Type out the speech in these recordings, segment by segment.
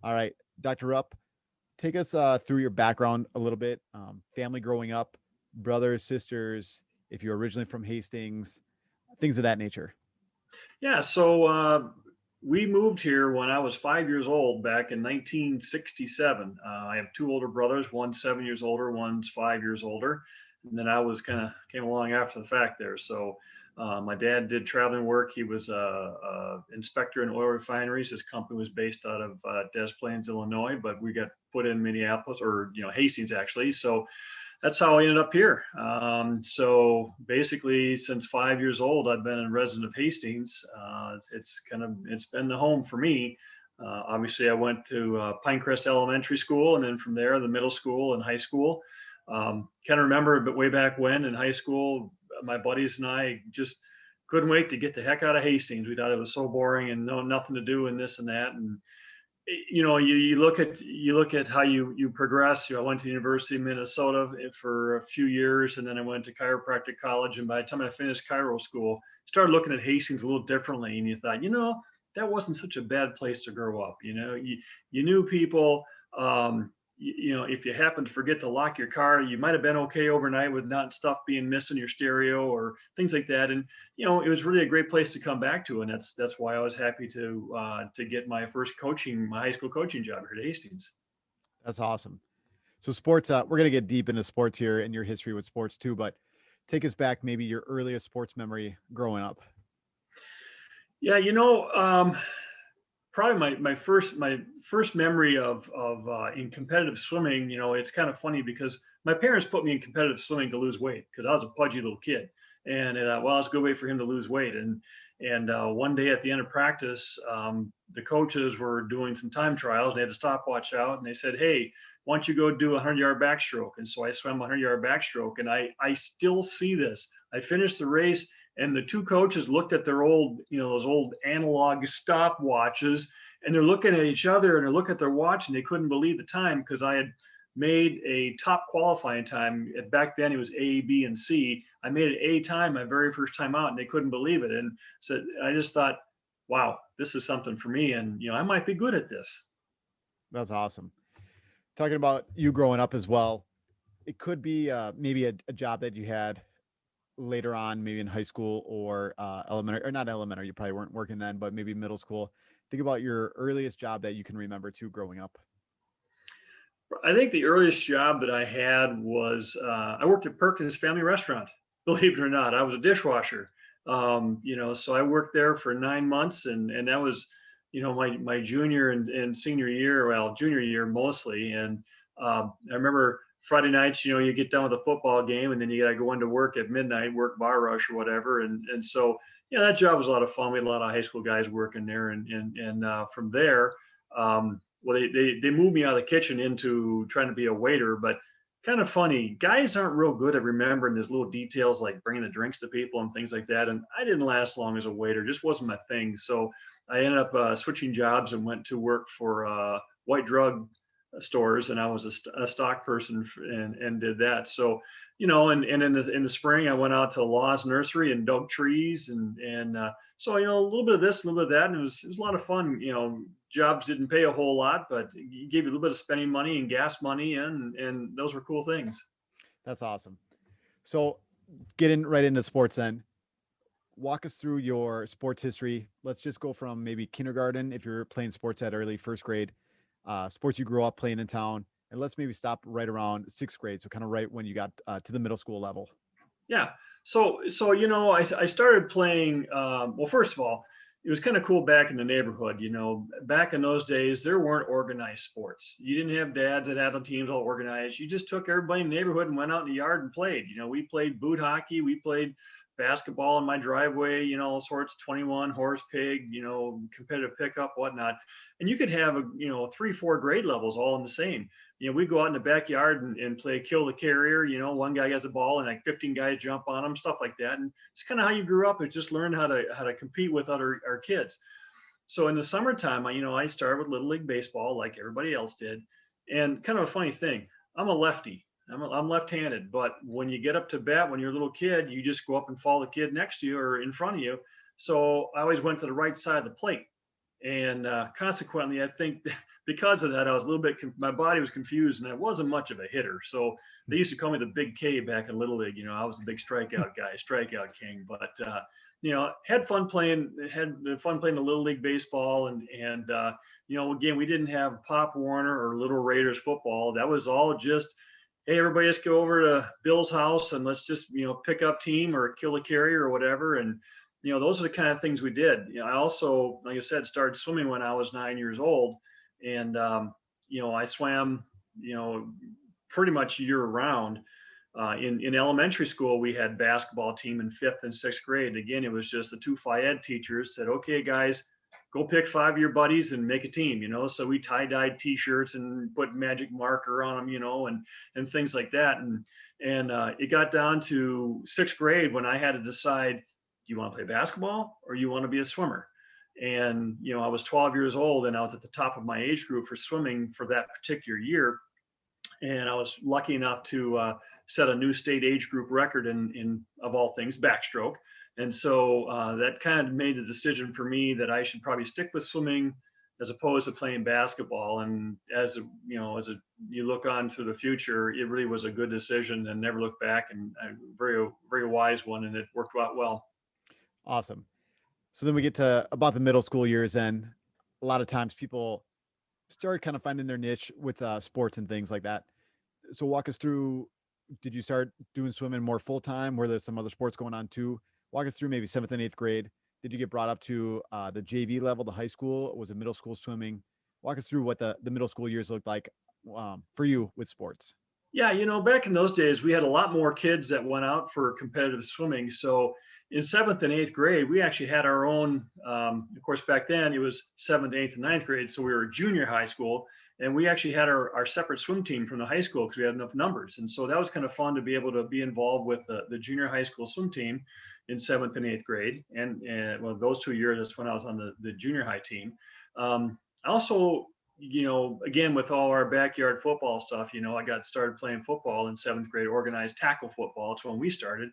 All right, Dr. Rupp, take us through your background a little bit. Family growing up, brothers, sisters, if you're originally from Hastings, things of that nature. Yeah, so we moved here when I was 5 years old back in 1967. I have two older brothers, one's 7 years older, one's 5 years older. And then I was kind of came along after the fact there. So my dad did traveling work. He was a inspector in oil refineries. His company was based out of Des Plaines, Illinois, but we got put in Minneapolis or, Hastings actually. So that's how I ended up here. So basically, since 5 years old, I've been a resident of Hastings. It's been the home for me. Obviously, I went to Pinecrest Elementary School, and then from there, the middle school and high school. Kind of remember, but way back when in high school, my buddies and I just couldn't wait to get the heck out of Hastings. We thought it was so boring and nothing to do and this and that. And you look at how you progress. I went to the University of Minnesota for a few years, and then I went to chiropractic college. And by the time I finished chiro school, started looking at Hastings a little differently. And you thought, that wasn't such a bad place to grow up. You knew people. If you happen to forget to lock your car, you might have been okay overnight with not stuff being missing your stereo or things like that. And it was really a great place to come back to, and that's why I was happy to get my first my high school coaching job here at Hastings. That's awesome. So sports, we're gonna get deep into sports here and your history with sports too, but take us back maybe your earliest sports memory growing up. Yeah, probably my first memory of in competitive swimming. It's kind of funny because my parents put me in competitive swimming to lose weight because I was a pudgy little kid, and well, it's a good way for him to lose weight. And one day at the end of practice, the coaches were doing some time trials. And they had the stopwatch out, and they said, "Hey, why don't you go do a 100-yard backstroke?" And so I swam a 100-yard backstroke, and I still see this. I finished the race, and the two coaches looked at their old, those old analog stopwatches, and they're looking at each other and they're looking at their watch, and they couldn't believe the time because I had made a top qualifying time. Back then it was A, B, and C. I made an A time my very first time out, and they couldn't believe it. And so I just thought, wow, this is something for me, and I might be good at this. That's awesome. Talking about you growing up as well, it could be maybe a job that you had later on, maybe in high school or elementary, or not elementary. You probably weren't working then, but maybe middle school. Think about your earliest job that you can remember too growing up. I think the earliest job that I had was I worked at Perkins Family Restaurant. Believe it or not, I was a dishwasher. So I worked there for 9 months, and that was, my junior and senior year. Well, junior year mostly. And I remember Friday nights, you get done with a football game, and then you got to go into work at midnight, work bar rush or whatever. And so that job was a lot of fun. We had a lot of high school guys working there, and from there. Well, they moved me out of the kitchen into trying to be a waiter, but kind of funny. Guys aren't real good at remembering these little details like bringing the drinks to people and things like that. And I didn't last long as a waiter; just wasn't my thing. So I ended up switching jobs and went to work for white drug stores, and I was a stock person and did that. So and in the spring I went out to Law's nursery and dug trees and so a little bit of this, a little bit of that, and it was a lot of fun. Jobs didn't pay a whole lot, but it gave you a little bit of spending money and gas money, and those were cool things. That's awesome. So getting right into sports then, walk us through your sports history. Let's just go from maybe kindergarten, if you're playing sports at early first grade, sports you grew up playing in town, and let's maybe stop right around sixth grade. So kind of right when you got to the middle school level. Yeah. So I started playing. Well, first of all, it was kind of cool back in the neighborhood. Back in those days, there weren't organized sports. You didn't have dads that had the teams all organized. You just took everybody in the neighborhood and went out in the yard and pplayed. We played boot hockey. We played basketball in my driveway. All sorts, 21 horse pig. Competitive pickup, whatnot. And you could have 3, 4 grade levels all in the same. We go out in the backyard and play kill the carrier. One guy has a ball and like 15 guys jump on him, stuff like that. And it's kind of how you grew up, is just learn how to compete with our kids. So in the summertime, I started with Little League Baseball like everybody else did. And kind of a funny thing, I'm a lefty. I'm left-handed, but when you get up to bat, when you're a little kid, you just go up and follow the kid next to you or in front of you. So I always went to the right side of the plate. And consequently, I think because of that, I was a little bit, my body was confused, and I wasn't much of a hitter. So they used to call me the Big K back in Little League. I was the big strikeout guy, strikeout king. But had fun playing, had fun playing the Little League baseball, and again, we didn't have Pop Warner or Little Raiders football. That was all just, hey, everybody, let's go over to Bill's house and let's just pick up team or kill a carrier or whatever. And those are the kind of things we did. I also, like I said, started swimming when I was 9 years old, and I swam, pretty much year round. In elementary school, we had basketball team in 5th and 6th grade. Again, it was just the two phy ed teachers said, okay, guys, go pick 5 of your buddies and make a team. So we tie-dyed T-shirts and put magic marker on them, and things like that. And it got down to 6th grade when I had to decide, do you want to play basketball or you want to be a swimmer? And I was 12 years old, and I was at the top of my age group for swimming for that particular year. And I was lucky enough to set a new state age group record in of all things, backstroke. And so that kind of made the decision for me that I should probably stick with swimming as opposed to playing basketball. And as you look on through the future, it really was a good decision and never looked back, and a very, very wise one, and it worked out well. Awesome. So then we get to about the middle school years, and a lot of times people start kind of finding their niche with sports and things like that. So walk us through, did you start doing swimming more full time? Were there some other sports going on too? Walk us through maybe 7th and 8th grade. Did you get brought up to the JV level, the high school? Was it middle school swimming? Walk us through what the middle school years looked like for you with sports. Yeah, back in those days, we had a lot more kids that went out for competitive swimming. So in 7th and 8th grade, we actually had our own. Of course, back then it was 7th, 8th, and 9th grade. So we were junior high school, and we actually had our separate swim team from the high school because we had enough numbers. And so that was kind of fun to be able to be involved with the junior high school swim team in 7th and 8th grade. And well, those 2 years, that's when I was on the junior high team. I also, again, with all our backyard football stuff, I got started playing football in 7th grade, organized tackle football. It's when we started.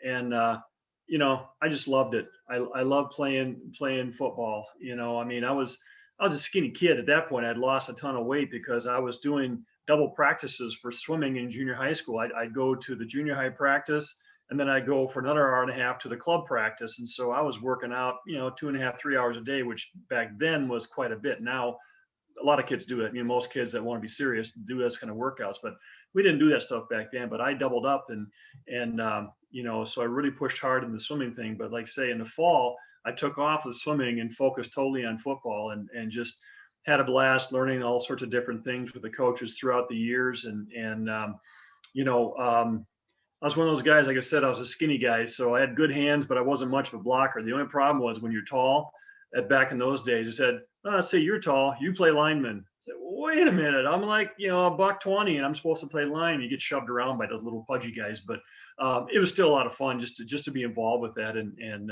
And, I just loved it. I love playing football. I was a skinny kid at that point. I'd lost a ton of weight because I was doing double practices for swimming in junior high school. I'd go to the junior high practice, and then I'd go for another hour and a half to the club practice. And so I was working out, 2.5, 3 hours a day, which back then was quite a bit. Now, a lot of kids do it. Most kids that want to be serious do those kind of workouts, but we didn't do that stuff back then. But I doubled up, and so I really pushed hard in the swimming thing. But like say in the fall, I took off with swimming and focused totally on football, and just had a blast learning all sorts of different things with the coaches throughout the years. I was one of those guys, like I said, I was a skinny guy, so I had good hands, but I wasn't much of a blocker. The only problem was when you're tall, back in those days, they said, oh, say you're tall, you play lineman. I said, wait a minute, I'm like, $120 and I'm supposed to play line. You get shoved around by those little pudgy guys, but it was still a lot of fun just to be involved with that, and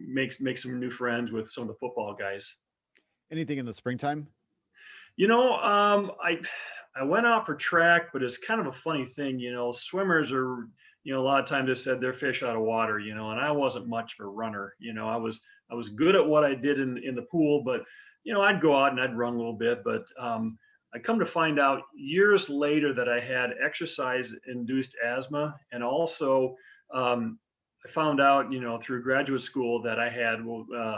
make some new friends with some of the football guys. Anything in the springtime? I went out for track, but it's kind of a funny thing. Swimmers are, a lot of times they said they're fish out of water, and I wasn't much of a runner. I was good at what I did in the pool, but I'd go out and I'd run a little bit. But I come to find out years later that I had exercise-induced asthma, and also I found out, through graduate school that I had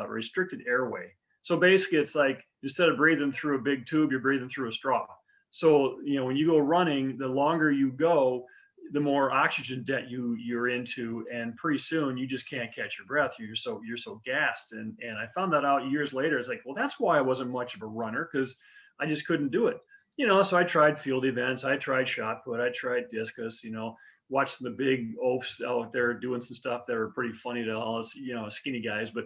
restricted airway. So basically, it's like instead of breathing through a big tube, you're breathing through a straw. So when you go running, the longer you go, the more oxygen debt you're into, and pretty soon you just can't catch your breath. You're so gassed, and I found that out years later. It's like, well, that's why I wasn't much of a runner, because I just couldn't do it. So I tried field events, I tried shot put, I tried discus. Watched the big oafs out there doing some stuff that were pretty funny to all us skinny guys. But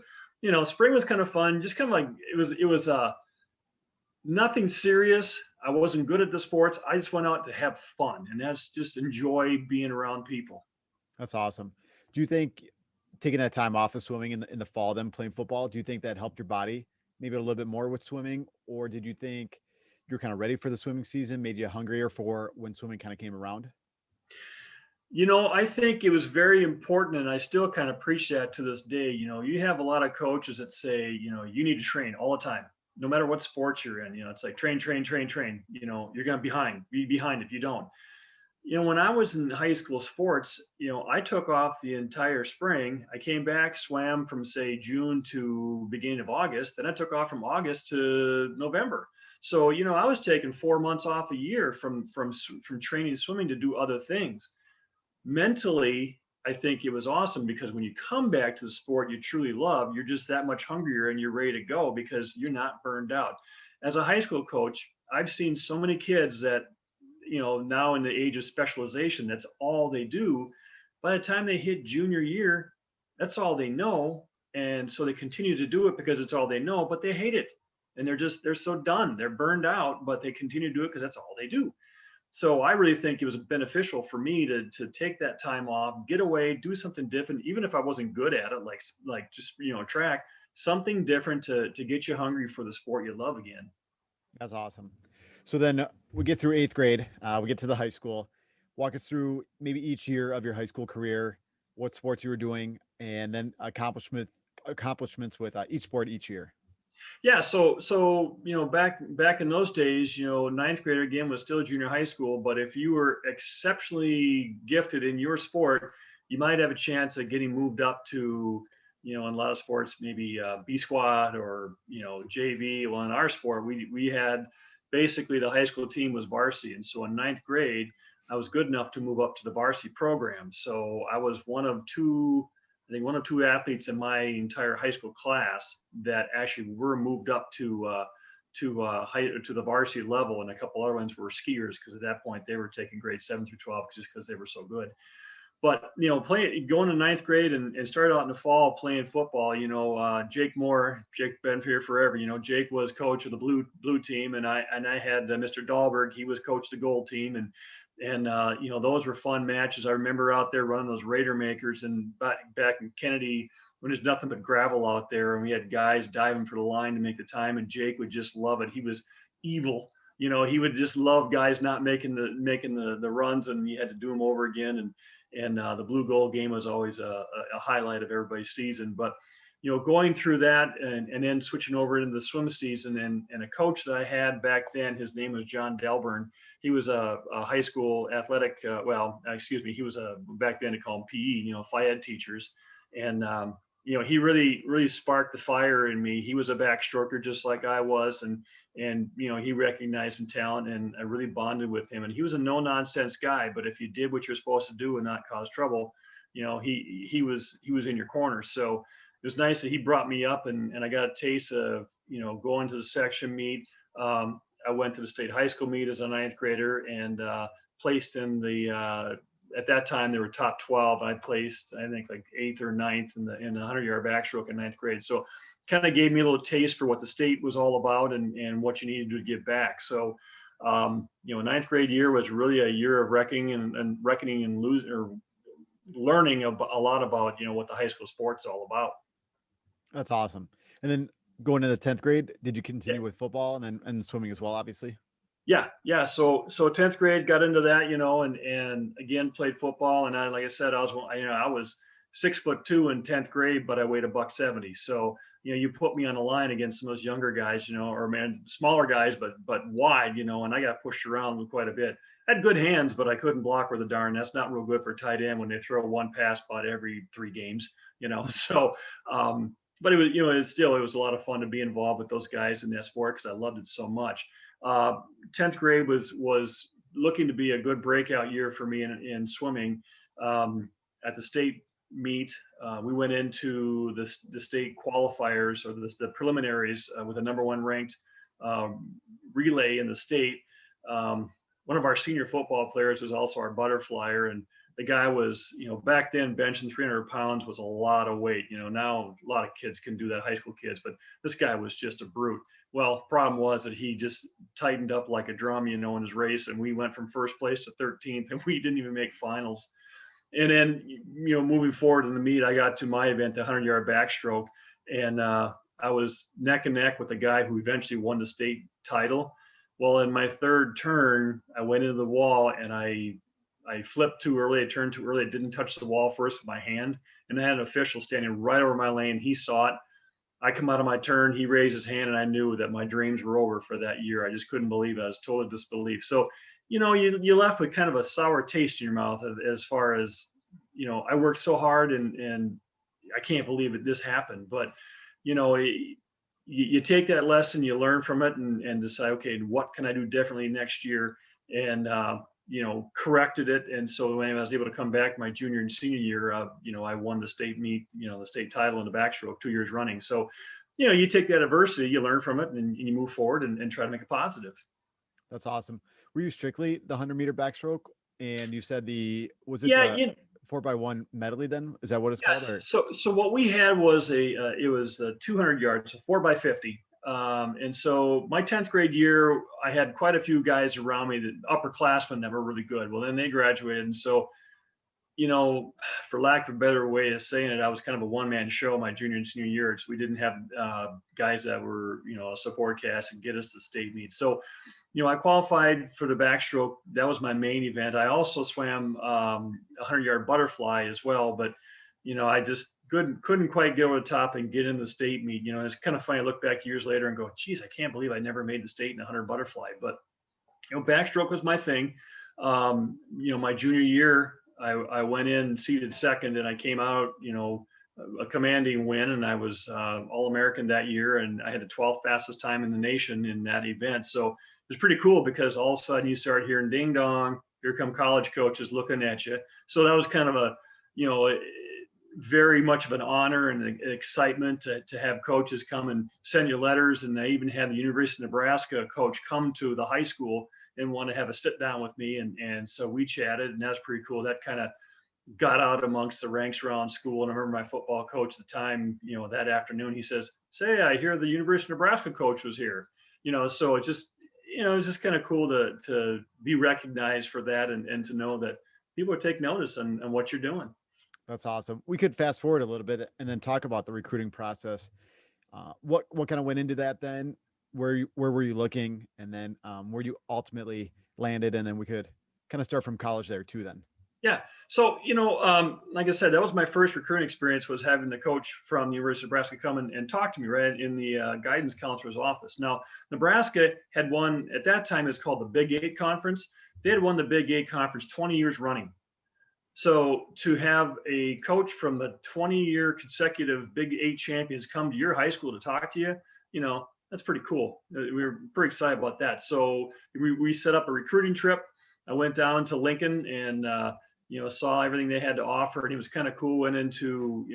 spring was kind of fun. Just kind of like it was nothing serious. I wasn't good at the sports. I just went out to have fun, and that's just enjoy being around people. That's awesome. Do you think taking that time off of swimming in the fall, then playing football, do you think that helped your body maybe a little bit more with swimming? Or did you think you're kind of ready for the swimming season, made you hungrier for when swimming kind of came around? I think it was very important, and I still kind of preach that to this day. You have a lot of coaches that say, you need to train all the time, no matter what sports you're in. It's like train, train, train, train. You're going to be behind if you don't. When I was in high school sports, I took off the entire spring. I came back, swam from say June to beginning of August. Then I took off from August to November. So, I was taking 4 months off a year from training swimming to do other things. Mentally, I think it was awesome because when you come back to the sport you truly love, you're just that much hungrier and you're ready to go because you're not burned out. As a high school coach, I've seen so many kids that, now in the age of specialization, that's all they do. By the time they hit junior year, that's all they know. And so they continue to do it because it's all they know, but they hate it. And they're so done. They're burned out, but they continue to do it because that's all they do. So I really think it was beneficial for me to take that time off, get away, do something different, even if I wasn't good at it, like just track, something different to get you hungry for the sport you love again. That's awesome. So then we get through eighth grade. We get to the high school. Walk us through maybe each year of your high school career, what sports you were doing, and then accomplishments with each sport each year. Yeah, so back in those days, ninth grader again was still junior high school, but if you were exceptionally gifted in your sport, you might have a chance of getting moved up to, in a lot of sports, maybe B squad or JV. Well, in our sport, we had basically the high school team was varsity, and so in ninth grade, I was good enough to move up to the varsity program. So I was I think one of two athletes in my entire high school class that actually were moved up to the varsity level, and a couple other ones were skiers because at that point they were taking grades 7 through 12 just because they were so good. But going to ninth grade and started out in the fall playing football. Jake Moore, Jake been here forever. Jake was coach of the blue team, and I had Mr. Dahlberg. He was coach of the gold team, and those were fun matches. I remember out there running those Raider makers, and back in Kennedy when there's nothing but gravel out there, and we had guys diving for the line to make the time, and Jake would just love it. He was evil. He would just love guys not making the runs, and you had to do them over again. And the blue gold game was always a highlight of everybody's season. But going through that and then switching over into the swim season, and a coach that I had back then, his name was John Delburn. He was a high school athletic, he was back then they call them PE, phy ed teachers. And, he really sparked the fire in me. He was a backstroker just like I was. And he recognized some talent, and I really bonded with him. And he was a no nonsense guy, but if you did what you're supposed to do and not cause trouble, he was in your corner. So it was nice that he brought me up, and I got a taste of, going to the section meet. I went to the state high school meet as a ninth grader, and placed in the, at that time they were top 12. I placed, I think, like 8th or 9th in the 100-yard backstroke in ninth grade. So kind of gave me a little taste for what the state was all about and what you needed to give back. So, ninth grade year was really a year of reckoning and losing, or learning a lot about, what the high school sport's all about. That's awesome. And then going into 10th grade, did you continue Yeah. with football and swimming as well, obviously? Yeah. So 10th grade got into that, and again played football. And like I said, I was 6'2" in 10th grade, but I weighed $170. So you put me on the line against some of those younger guys, or smaller guys, but wide, and I got pushed around quite a bit. I had good hands, but I couldn't block with a darn. That's not real good for a tight end when they throw one pass about every 3 games, So, but it was, it was a lot of fun to be involved with those guys in that sport because I loved it so much. 10th grade was looking to be a good breakout year for me in swimming. At the state meet, we went into the state qualifiers, or the preliminaries, with a number 1 ranked relay in the state. One of our senior football players was also our butterflyer, and the guy was, back then benching 300 pounds was a lot of weight. Now a lot of kids can do that, high school kids, but this guy was just a brute. Well, problem was that he just tightened up like a drum, in his race, and we went from first place to 13th, and we didn't even make finals. And then, moving forward in the meet, I got to my event, the 100-yard backstroke, and I was neck and neck with the guy who eventually won the state title. Well, in my third turn, I went into the wall, and I I flipped too early, I turned too early, I didn't touch the wall first with my hand, and I had an official standing right over my lane. He saw it. I come out of my turn, he raised his hand, and I knew that my dreams were over for that year. I just couldn't believe it. I was total disbelief. So, you left with kind of a sour taste in your mouth as far as, I worked so hard and I can't believe that this happened. But, you take that lesson, you learn from it, and decide, okay, what can I do differently next year? And, corrected it. And so when I was able to come back my junior and senior year, I won the state meet, the state title in the backstroke 2 years running. So, you take that adversity, you learn from it, and you move forward and try to make it positive. That's awesome. Were you strictly the 100-meter backstroke? And you said was it Yeah, the 4x1 medley then? Is that what it's called? yes. Or So what we had was it was 200 yards, so 4x50. And so my 10th grade year, I had quite a few guys around me, that upperclassmen that were really good. Well, then they graduated. And so, for lack of a better way of saying it, I was kind of a one-man show my junior and senior years. We didn't have guys that were, a support cast and get us to state meets. So, I qualified for the backstroke. That was my main event. I also swam 100-yard butterfly as well, but I just couldn't quite get over the top and get in the state meet. It's kind of funny. I look back years later and go, geez, I can't believe I never made the state in 100 butterfly. But backstroke was my thing. My junior year, I went in seated second, and I came out, a commanding win, and I was All-American that year, and I had the 12th fastest time in the nation in that event. So it was pretty cool, because all of a sudden you start hearing ding dong, here come college coaches looking at you. So that was kind of a very much of an honor and an excitement to have coaches come and send you letters. And I even had the University of Nebraska coach come to the high school and want to have a sit down with me. And so we chatted, and that was pretty cool. That kind of got out amongst the ranks around school. And I remember my football coach at the time, that afternoon, he says, say, I hear the University of Nebraska coach was here. So it's just kind of cool to be recognized for that, and to know that people are taking notice on what you're doing. that's awesome. We could fast forward a little bit and then talk about the recruiting process. What kind of went into that then? Where were you looking, and then where you ultimately landed, and then we could kind of start from college there too then. Yeah. So, like I said, that was my first recruiting experience, was having the coach from the University of Nebraska come and talk to me right in the guidance counselor's office. Now, Nebraska had won, at that time, it's called the Big 8 Conference. They had won the Big 8 Conference 20 years running. So to have a coach from the 20-year consecutive Big 8 champions come to your high school to talk to you, that's pretty cool. We were pretty excited about that. So we set up a recruiting trip. I went down to Lincoln and, saw everything they had to offer. And he was kind of cool. Went into,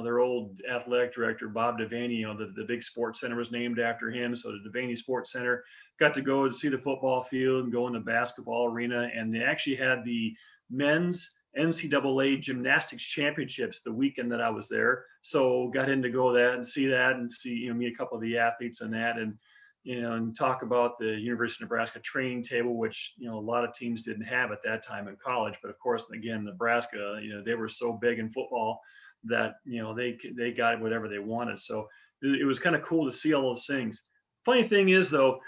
their old athletic director, Bob Devaney, the big sports center was named after him. So the Devaney Sports Center, got to go and see the football field and go in the basketball arena. And they actually had the men's NCAA gymnastics championships the weekend that I was there. So got in to go that and see that, and see, meet a couple of the athletes in that, and, and talk about the University of Nebraska training table, which, a lot of teams didn't have at that time in college. But of course, again, Nebraska, they were so big in football that, they got whatever they wanted. So it was kind of cool to see all those things. Funny thing is, though,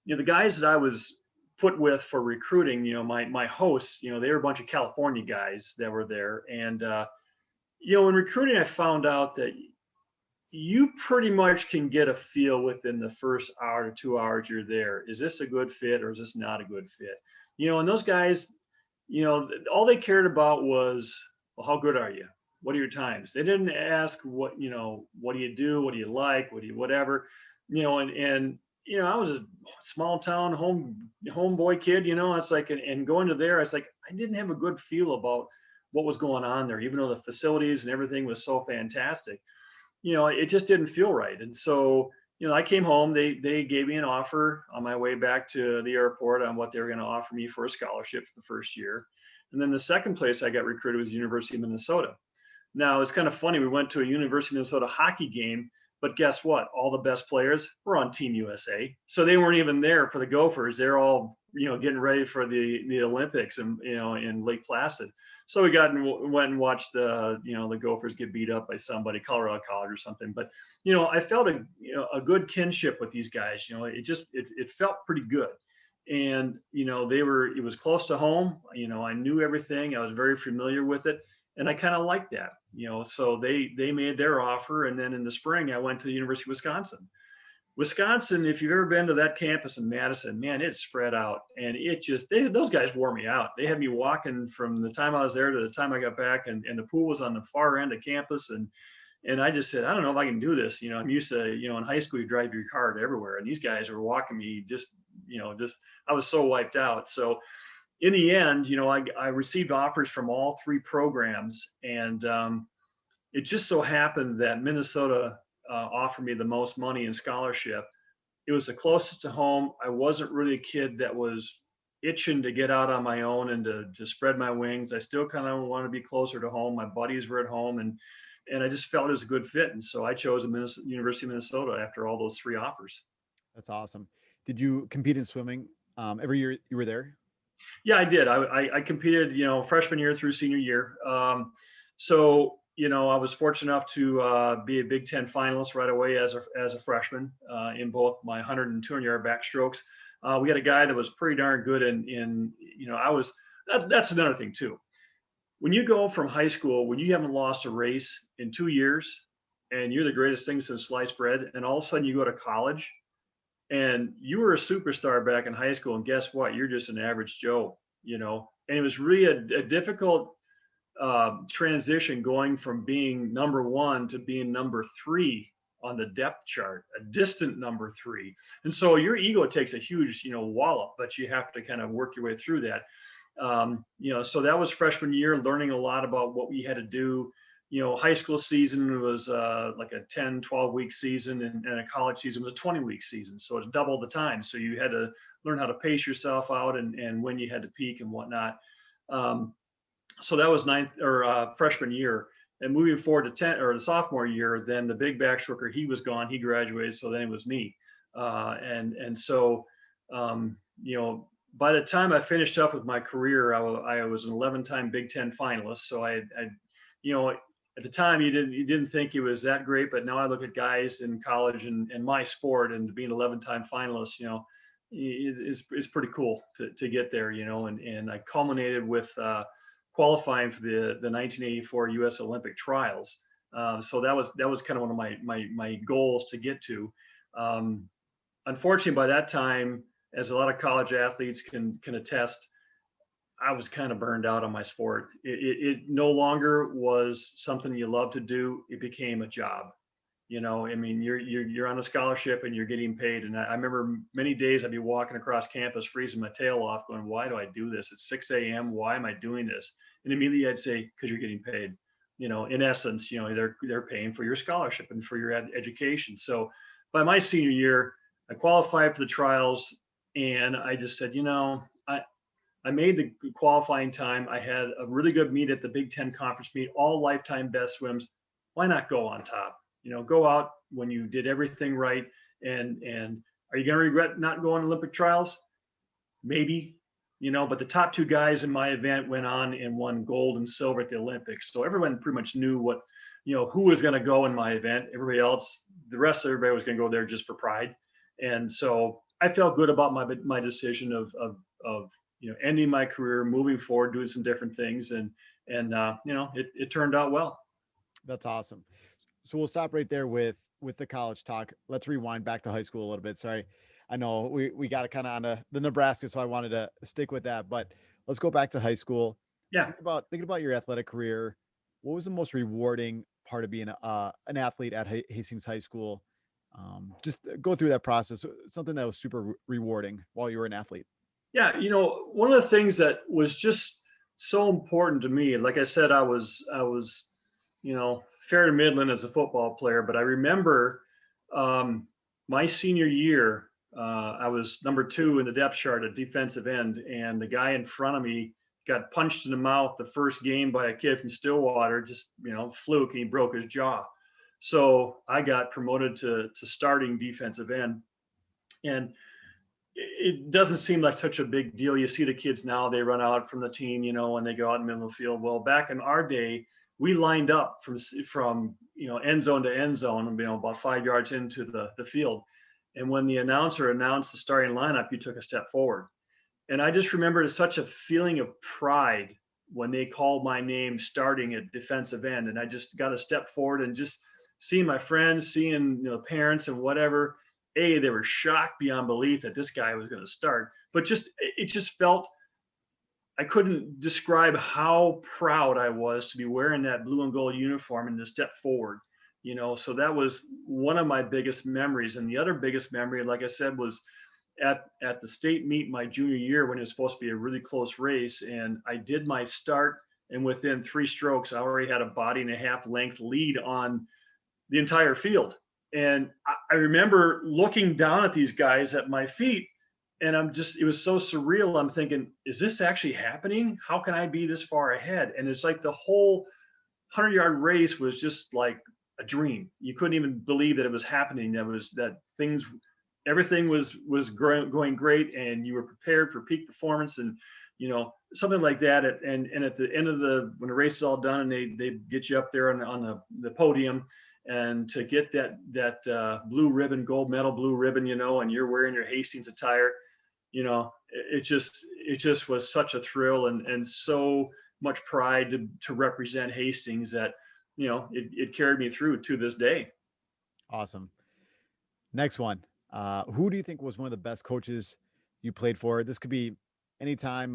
the guys that I was put with for recruiting, my hosts, they were a bunch of California guys that were there. And, in recruiting, I found out that you pretty much can get a feel within the first hour to 2 hours you're there. Is this a good fit, or is this not a good fit? And those guys, all they cared about was, well, how good are you? What are your times? They didn't ask what do you do? What do you like? What do you, whatever, and I was a small town homeboy kid, it's like, and going to there, it's like, I didn't have a good feel about what was going on there, even though the facilities and everything was so fantastic. It just didn't feel right. And so, I came home, they gave me an offer on my way back to the airport on what they were going to offer me for a scholarship for the first year. And then the second place I got recruited was University of Minnesota. Now, it's kind of funny. We went to a University of Minnesota hockey game, but guess what? All the best players were on Team USA. So they weren't even there for the Gophers. They're all, getting ready for the Olympics and, in Lake Placid. So we went and watched the Gophers get beat up by somebody, Colorado College or something. But, I felt a good kinship with these guys. It felt pretty good. And, it was close to home. I knew everything. I was very familiar with it. And I kind of liked that, so they made their offer. And then in the spring, I went to the University of Wisconsin. Wisconsin, if you've ever been to that campus in Madison, man, it's spread out, and those guys wore me out. They had me walking from the time I was there to the time I got back, and the pool was on the far end of campus, and I just said, I don't know if I can do this. I'm used to, in high school you drive your car to everywhere, and these guys were walking me just I was so wiped out. So in the end, I received offers from all three programs, and it just so happened that Minnesota offered me the most money in scholarship. It was the closest to home. I wasn't really a kid that was itching to get out on my own and to spread my wings. I still kind of want to be closer to home. My buddies were at home, and I just felt it was a good fit. And so I chose the University of Minnesota after all those three offers. That's awesome. Did you compete in swimming every year you were there? Yeah, I did. I competed, freshman year through senior year. So I was fortunate enough to be a Big Ten finalist right away as a freshman in both my 100 and 200-yard backstrokes. We had a guy that was pretty darn good in that's another thing too. When you go from high school, when you haven't lost a race in 2 years, and you're the greatest thing since sliced bread, and all of a sudden you go to college, and you were a superstar back in high school, and guess what? You're just an average Joe, And it was really a difficult transition going from being number one to being number three on the depth chart, a distant number three. And so your ego takes a huge, wallop, but you have to kind of work your way through that. So that was freshman year, learning a lot about what we had to do. High school season was like a 10, 12-week season, and a college season was a 20-week season. So it's double the time. So you had to learn how to pace yourself out and when you had to peak and whatnot. So that was freshman year. And moving forward to the sophomore year, then the big backstroker, he was gone. He graduated. So then it was me. So by the time I finished up with my career, I was an 11-time Big Ten finalist. So I at the time you didn't think it was that great, but now I look at guys in college and my sport, and being 11-time finalist, is pretty cool to get there, and I culminated with qualifying for the 1984 U.S. Olympic trials. So that was kind of one of my goals to get to. Unfortunately, by that time, as a lot of college athletes can attest, I was kind of burned out on my sport. It no longer was something you love to do. It became a job. You're on a scholarship and you're getting paid. And I remember many days I'd be walking across campus, freezing my tail off, going, why do I do this? It's 6 a.m. Why am I doing this? And immediately I'd say, because you're getting paid. In essence, they're paying for your scholarship and for your education. So by my senior year, I qualified for the trials, and I just said, I made the qualifying time. I had a really good meet at the Big Ten conference meet, all lifetime best swims. Why not go on top? Go out when you did everything right. And are you going to regret not going to Olympic trials? Maybe, but the top two guys in my event went on and won gold and silver at the Olympics. So everyone pretty much knew who was going to go in my event. Everybody else, the rest of everybody was going to go there just for pride. And so I felt good about my decision of ending my career, moving forward, doing some different things, and it turned out well. That's awesome. So we'll stop right there with the college talk. Let's rewind back to high school a little bit. Sorry, I know we got kind of on the Nebraska, so I wanted to stick with that. But let's go back to high school. Yeah. Thinking about your athletic career. What was the most rewarding part of being an athlete at Hastings High School? Just go through that process. Something that was super rewarding while you were an athlete. Yeah, one of the things that was just so important to me, like I said, I was fair to middling as a football player, but I remember my senior year, I was number 2 in the depth chart at defensive end, and the guy in front of me got punched in the mouth the first game by a kid from Stillwater, just fluke, and he broke his jaw. So I got promoted to starting defensive end, and it doesn't seem like such a big deal. You see the kids now, they run out from the team, and they go out in the middle of the field. Well, back in our day, we lined up from end zone to end zone, about 5 yards into the field. And when the announcer announced the starting lineup, you took a step forward. And I just remember it's such a feeling of pride when they called my name starting at defensive end. And I just got a step forward, and just seeing my friends, seeing, parents and whatever, they were shocked beyond belief that this guy was going to start. But it just felt, I couldn't describe how proud I was to be wearing that blue and gold uniform and to step forward. So that was one of my biggest memories. And the other biggest memory, like I said, was at the state meet my junior year, when it was supposed to be a really close race, and I did my start, and within 3 strokes I already had a body and a half length lead on the entire field. And I remember looking down at these guys at my feet, and it was so surreal. I'm thinking, is this actually happening? How can I be this far ahead? And it's like the whole 100-yard race was just like a dream. You couldn't even believe that it was happening. Everything was going great, and you were prepared for peak performance, and something like that. And at the end of when the race is all done, and they get you up there on the podium, and to get that blue ribbon, gold medal blue ribbon, and you're wearing your Hastings attire, it just was such a thrill, and so much pride to represent Hastings that it carried me through to this day. Awesome. Next one. Who do you think was one of the best coaches you played for? This could be anytime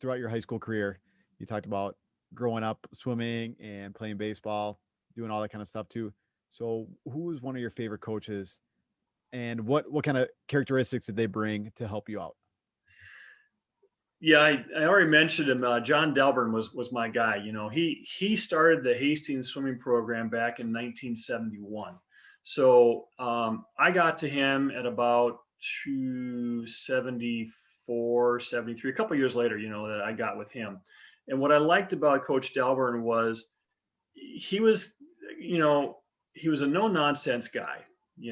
throughout your high school career. You talked about growing up swimming and playing baseball, doing all that kind of stuff too. So who was one of your favorite coaches, and what kind of characteristics did they bring to help you out? Yeah, I already mentioned him. John Delburn was my guy. He started the Hastings swimming program back in 1971. So I got to him at about 274, 73, a couple of years later, that I got with him. And what I liked about Coach Delburn was he was, he was a no nonsense guy. He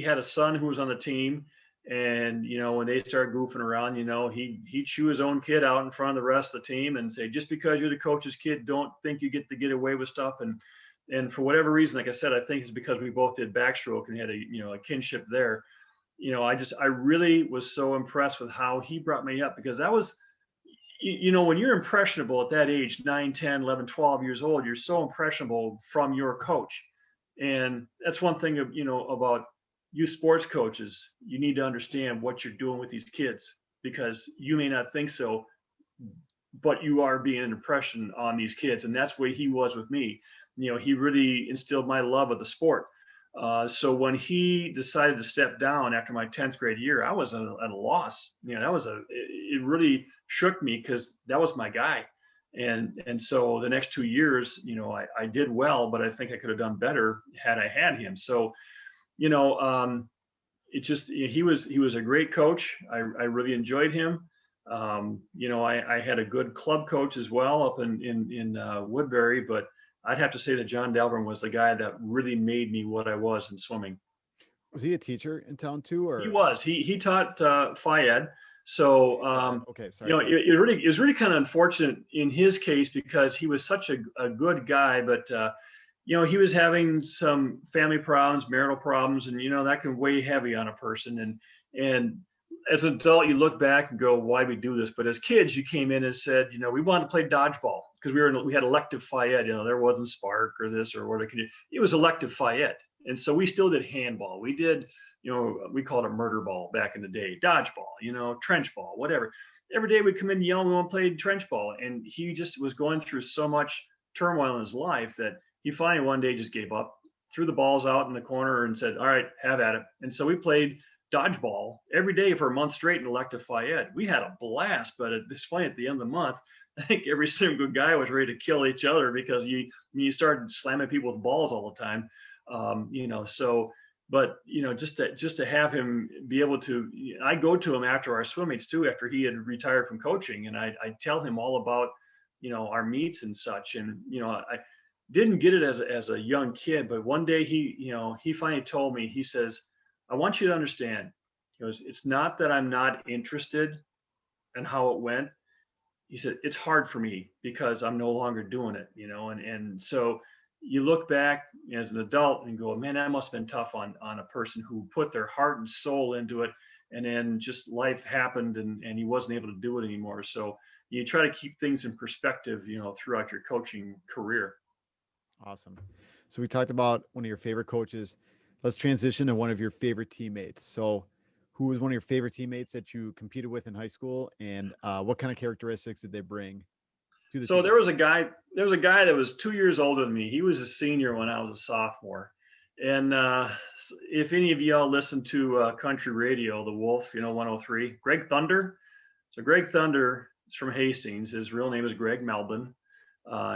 had a son who was on the team, and when they started goofing around, he'd chew his own kid out in front of the rest of the team and say, just because you're the coach's kid, don't think you get away with stuff. And for whatever reason, like I said, I think it's because we both did backstroke and had a kinship there. I really was so impressed with how he brought me up, because that was, when you're impressionable at that age, 9, 10, 11, 12 years old, you're so impressionable from your coach. And that's one thing about you sports coaches. You need to understand what you're doing with these kids, because you may not think so, but you are being an impression on these kids. And that's where he was with me. He really instilled my love of the sport. So when he decided to step down after my 10th grade year, I was at a loss. It really shook me, because that was my guy. And so the next 2 years, I did well, but I think I could have done better had I had him. So, he was a great coach. I really enjoyed him. I had a good club coach as well up in Woodbury, but I'd have to say that John Delburn was the guy that really made me what I was in swimming. Was he a teacher in town too, or He was. He taught Phi Ed. So okay, sorry. it was really kind of unfortunate in his case, because he was such a good guy, but he was having some family problems, marital problems, and that can weigh heavy on a person. And as an adult, you look back and go, why we do this? But as kids, you came in and said, we wanted to play dodgeball, because we had elective Phi Ed. There wasn't Spark or this or what. It was elective Phi Ed, and so we still did handball. We did, we called it murder ball back in the day, dodgeball, trench ball, whatever. Every day we'd come in yelling, we want to play trench ball, and he just was going through so much turmoil in his life that he finally one day just gave up, threw the balls out in the corner, and said, all right, have at it. And so we played dodgeball every day for a month straight in elective Phi Ed. We had a blast, but it's funny, at the end of the month, I think every single guy was ready to kill each other, because you started slamming people with balls all the time. But just to have him be able to, I go to him after our swim meets too, after he had retired from coaching, and I tell him all about, our meets and such. And, I didn't get it as a young kid, but one day he finally told me, he says, I want you to understand, he goes, it's not that I'm not interested in how it went. He said, it's hard for me because I'm no longer doing it, and so you look back as an adult and go, man, that must have been tough on a person who put their heart and soul into it, and then just life happened, and he wasn't able to do it anymore. So you try to keep things in perspective, throughout your coaching career. Awesome. So we talked about one of your favorite coaches. Let's transition to one of your favorite teammates. So who was one of your favorite teammates that you competed with in high school, and what kind of characteristics did they bring to the So team? there was a guy that was 2 years older than me. He was a senior when I was a sophomore. And if any of y'all listen to country radio, the Wolf, 103, Greg Thunder. So Greg Thunder is from Hastings. His real name is Greg Melvin.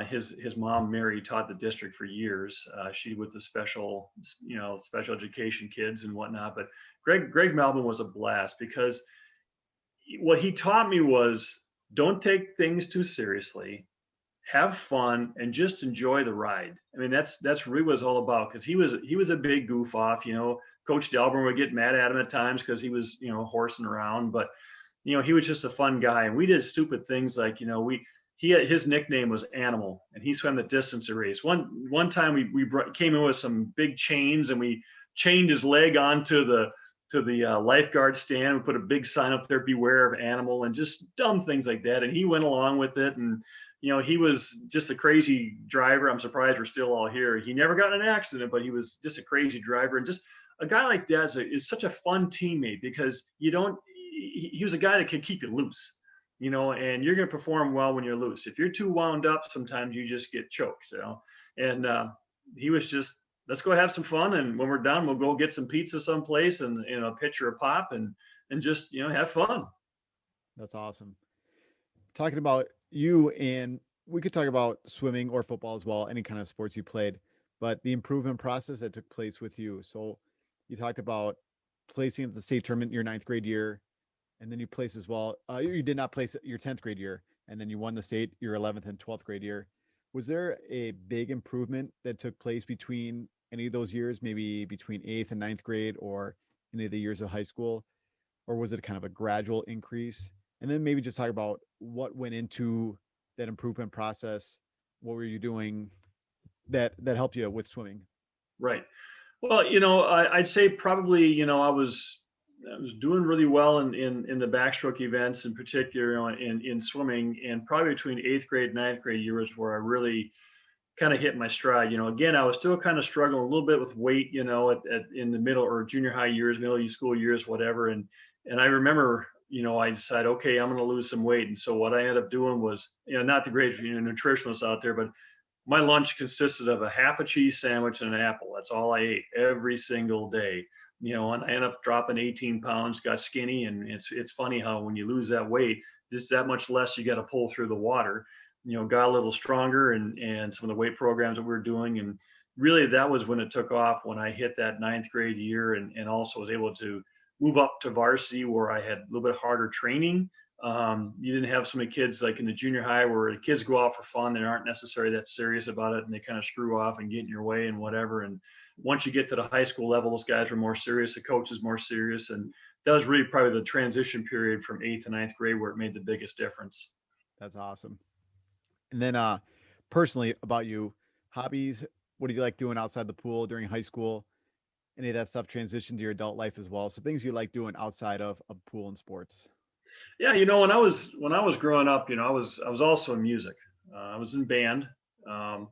His mom Mary taught the district for years. She with the special education kids and whatnot. But Greg Melvin was a blast because what he taught me was, don't take things too seriously, have fun, and just enjoy the ride. I mean, that's really what it's all about, because he was a big goof off. Coach Delburn would get mad at him at times because he was horsing around, but he was just a fun guy, and we did stupid things like his nickname was Animal, and he swam the distance race. One time we came in with some big chains, and we chained his leg onto the lifeguard stand. We put a big sign up there, beware of Animal, and just dumb things like that. And he went along with it. And, he was just a crazy driver. I'm surprised we're still all here. He never got in an accident, but he was just a crazy driver. And just a guy like that is such a fun teammate, because he was a guy that could keep you loose, and you're going to perform well when you're loose. If you're too wound up, sometimes you just get choked, and he was just, let's go have some fun, and when we're done, we'll go get some pizza someplace and a pitcher of pop, and just have fun. That's awesome. Talking about you, and we could talk about swimming or football as well, any kind of sports you played, but the improvement process that took place with you. So you talked about placing at the state tournament in your ninth grade year, and then you placed as well. You did not place your 10th grade year, and then you won the state your 11th and 12th grade year. Was there a big improvement that took place between any of those years, maybe between eighth and ninth grade, or any of the years of high school? Or was it kind of a gradual increase? And then maybe just talk about what went into that improvement process. What were you doing that helped you with swimming? Right. Well, I'd say probably, I was doing really well in the backstroke events in particular, in swimming, and probably between eighth grade, ninth grade years where I really kind of hit my stride. Again, I was still kind of struggling a little bit with weight, in the middle or junior high years, middle school years, whatever. And I remember, I decided, okay, I'm going to lose some weight. And so what I ended up doing was, not the great nutritionists out there, but my lunch consisted of a half a cheese sandwich and an apple. That's all I ate every single day. And I ended up dropping 18 pounds, got skinny. And it's funny how when you lose that weight, just that much less you got to pull through the water. Got a little stronger, and some of the weight programs that we were doing. And really that was when it took off, when I hit that ninth grade year, and also was able to move up to varsity, where I had a little bit harder training. You didn't have so many kids like in the junior high where the kids go out for fun. They aren't necessarily that serious about it, and they kind of screw off and get in your way and whatever. And once you get to the high school level, those guys were more serious, the coach is more serious. And that was really probably the transition period from eighth to ninth grade where it made the biggest difference. That's awesome. And then personally about you, hobbies, what do you like doing outside the pool during high school? Any of that stuff transitioned to your adult life as well? So things you like doing outside of pool and sports. Yeah, when I was growing up, I was also in music. I was in band, um,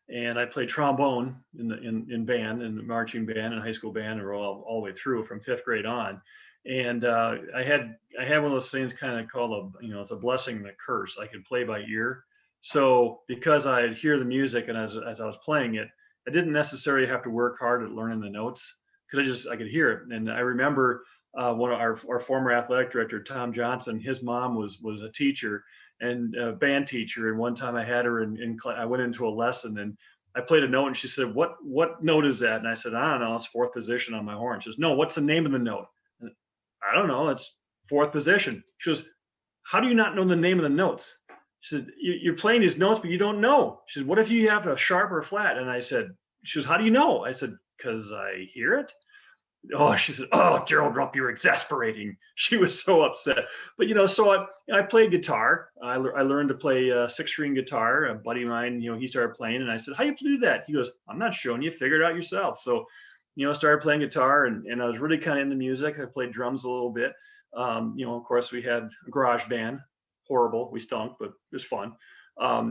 and I played trombone in band, in the marching band and high school band, and all the way through from fifth grade on. And I had one of those things kind of called it's a blessing and a curse. I could play by ear, so because I'd hear the music, and as I was playing it, I didn't necessarily have to work hard at learning the notes, because I could hear it. And I remember one of our former athletic director, Tom Johnson, his mom was a teacher and a band teacher. And one time I had her I went into a lesson, and I played a note, and she said, what note is that? And I said, I don't know, it's fourth position on my horn. She says, no, what's the name of the note? And I don't know, it's fourth position. She goes, how do you not know the name of the notes? She said, you're playing these notes, but you don't know. She said, what if you have a sharp or flat? And I said, she goes, how do you know? I said, because I hear it. Oh, she said, "Oh, Gerald Rupp, you're exasperating." She was so upset. But so I played guitar. I learned to play 6-string guitar. A buddy of mine, he started playing, and I said, "How do you do that?" He goes, "I'm not showing you. Figure it out yourself." So, I started playing guitar, and I was really kind of into music. I played drums a little bit. Of course, we had a garage band. Horrible. We stunk, but it was fun.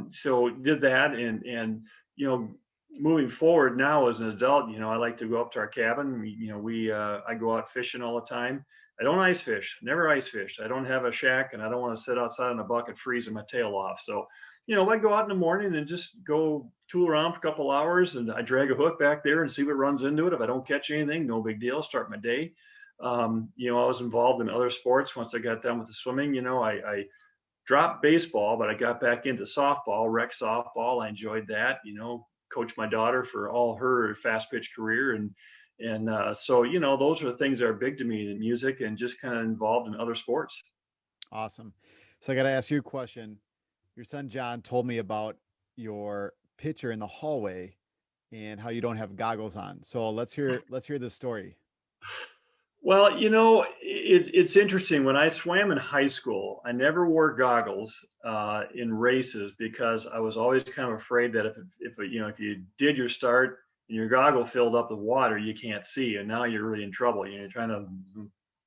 So did that, and you know moving forward now as an adult, I like to go up to our cabin. I go out fishing all the time. I don't ice fish, never ice fish. I don't have a shack, and I don't want to sit outside in a bucket freezing my tail off. So, I go out in the morning and just go tool around for a couple hours, and I drag a hook back there and see what runs into it. If I don't catch anything, no big deal. Start my day. I was involved in other sports once I got done with the swimming. I dropped baseball, but I got back into softball, rec softball. I enjoyed that. Coached my daughter for all her fast pitch career, and so those are the things that are big to me: the music and just kind of involved in other sports. Awesome. So I got to ask you a question. Your son John told me about your pitcher in the hallway and how you don't have goggles on. So let's hear this story. Well, it's interesting. When I swam in high school, I never wore goggles in races because I was always kind of afraid that if you did your start and your goggle filled up with water, you can't see, and now you're really in trouble. You're trying to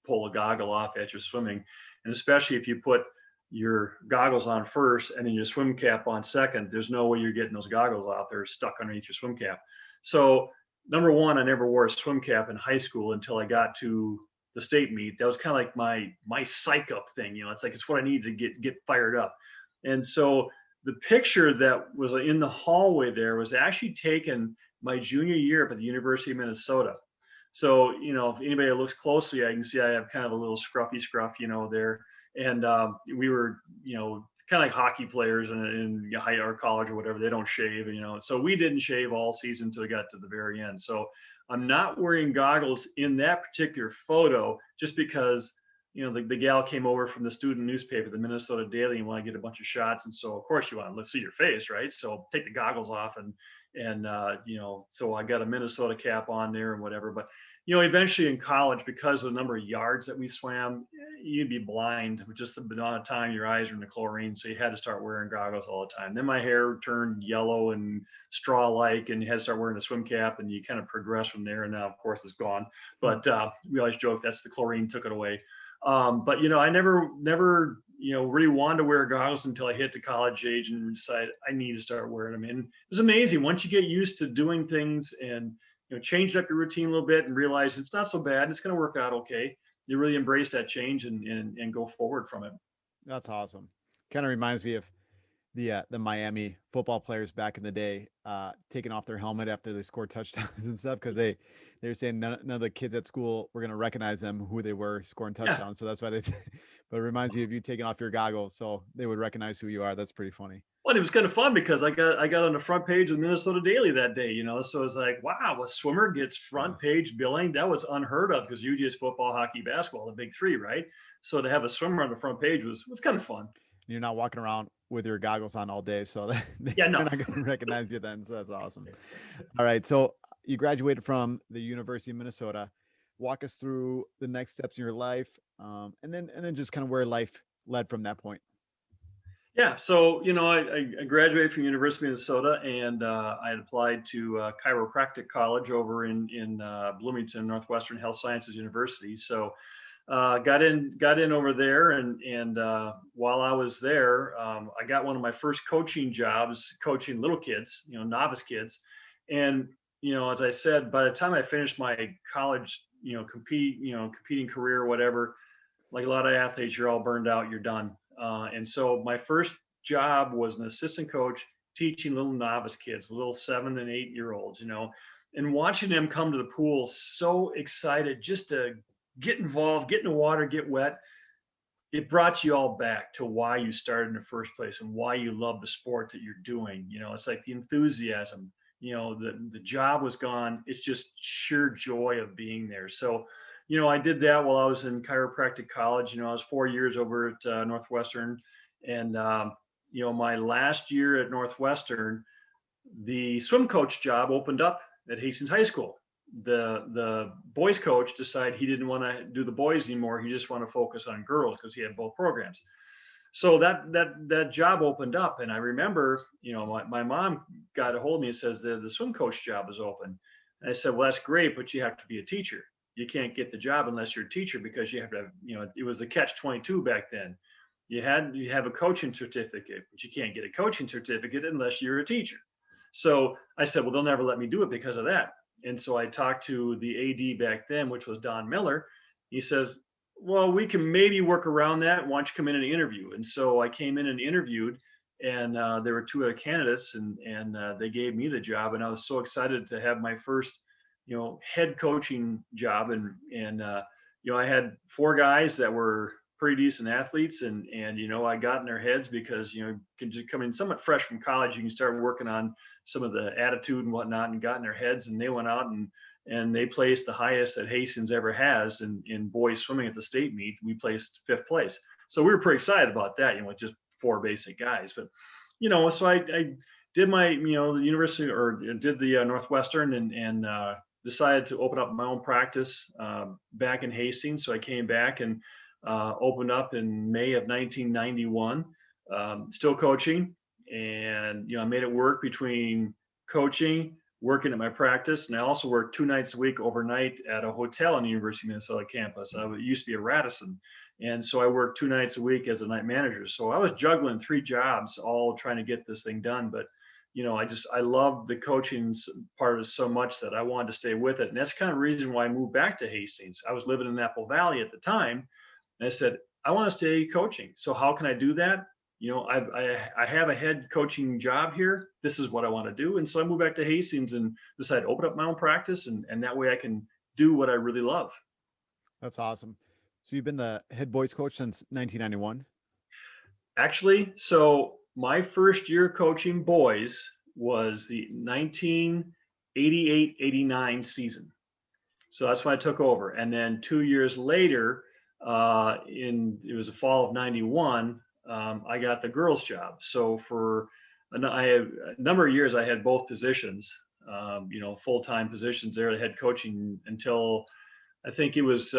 pull a goggle off as you're swimming, and especially if you put your goggles on first and then your swim cap on second, there's no way you're getting those goggles off. They're stuck underneath your swim cap. So number one, I never wore a swim cap in high school until I got to the state meet. That was kind of like my psych up thing. It's like it's what I needed to get fired up. And so the picture that was in the hallway there was actually taken my junior year up at the University of Minnesota. So if anybody looks closely, I can see I have kind of a little scruffy scruff, there. And we were, kind of like hockey players in high or college or whatever. They don't shave, So we didn't shave all season until we got to the very end. So I'm not wearing goggles in that particular photo just because the gal came over from the student newspaper, the Minnesota Daily, and want to get a bunch of shots. And so of course you want to see your face, right? So take the goggles off and so I got a Minnesota cap on there and whatever. But eventually in college, because of the number of yards that we swam, you'd be blind with just the amount of time your eyes are in the chlorine. So you had to start wearing goggles all the time. Then my hair turned yellow and straw-like, and you had to start wearing a swim cap, and you kind of progress from there. And now, of course, it's gone. But we always joke that's the chlorine took it away. But I never really wanted to wear goggles until I hit the college age and decided I need to start wearing them. And it was amazing once you get used to doing things and changed up your routine a little bit and realize it's not so bad. It's going to work out okay. You really embrace that change and go forward from it. That's awesome. Kind of reminds me of the Miami football players back in the day, taking off their helmet after they scored touchdowns and stuff because they were saying none of the kids at school were going to recognize them who they were scoring Yeah. touchdowns. So that's why they. But it reminds you of you taking off your goggles so they would recognize who you are. That's pretty funny. Well, it was kind of fun because I got on the front page of the Minnesota Daily that day, So it's like, wow, a swimmer gets front page billing. That was unheard of because usually it's football, hockey, basketball, the big three, right? So to have a swimmer on the front page was kind of fun. You're not walking around with your goggles on all day, so they're Yeah, no. not going to recognize you then. So that's awesome. All right, so you graduated from the University of Minnesota. Walk us through the next steps in your life, and then just kind of where life led from that point. Yeah, so I graduated from University of Minnesota, and I had applied to chiropractic college over in Bloomington, Northwestern Health Sciences University. So got in over there, and while I was there, I got one of my first coaching jobs, coaching little kids, novice kids, and as I said, by the time I finished my college, competing career or whatever, like a lot of athletes, you're all burned out, you're done. And so my first job was an assistant coach teaching little novice kids, little 7 and 8 year olds, and watching them come to the pool so excited just to get involved, get in the water, get wet. It brought you all back to why you started in the first place and why you love the sport that you're doing. It's like the enthusiasm, the job was gone. It's just sheer joy of being there. So, I did that while I was in chiropractic college. I was 4 years over at Northwestern, and my last year at Northwestern, the swim coach job opened up at Hastings High School. the boys coach decided he didn't want to do the boys anymore. He just wanted to focus on girls because he had both programs. So that job opened up, and I remember, my mom got a hold of me and says the swim coach job is open. And I said, well, that's great, but you have to be a teacher. You can't get the job unless you're a teacher, because you have to have, it was the catch-22 back then. You have a coaching certificate, but you can't get a coaching certificate unless you're a teacher. So I said, well, they'll never let me do it because of that. And so I talked to the AD back then, which was Don Miller. He says, well, we can maybe work around that. Why don't you come in and interview? And so I came in and interviewed, and there were two other candidates, and they gave me the job. And I was so excited to have my first, head coaching job. And I had four guys that were pretty decent athletes, and I got in their heads because, you can just come in somewhat fresh from college. You can start working on some of the attitude and whatnot, and got in their heads, and they went out and they placed the highest that Hastings ever has in boys swimming at the state meet. We placed 5th place. So we were pretty excited about that, with just four basic guys. But, so I did my, the university, or did the Northwestern, and decided to open up my own practice back in Hastings. So I came back and opened up in May of 1991, still coaching. And, I made it work between coaching, working at my practice, and I also worked 2 nights a week overnight at a hotel on the University of Minnesota campus. I used to be a Radisson, and so I worked 2 nights a week as a night manager. So I was juggling 3 jobs, all trying to get this thing done. But I loved the coaching part of it so much that I wanted to stay with it, and that's kind of the reason why I moved back to Hastings. I was living in Apple Valley at the time, and I said, I want to stay coaching. So how can I do that? I have a head coaching job here. This is what I want to do. And so I moved back to Hastings and decided to open up my own practice. And that way I can do what I really love. That's awesome. So you've been the head boys coach since 1991? Actually, so my first year coaching boys was the 1988-89 season. So that's when I took over. And then 2 years later, it was the fall of 91, I got the girls' job. So for a number of years, I had both positions, full-time positions there, the head coaching, until I think it was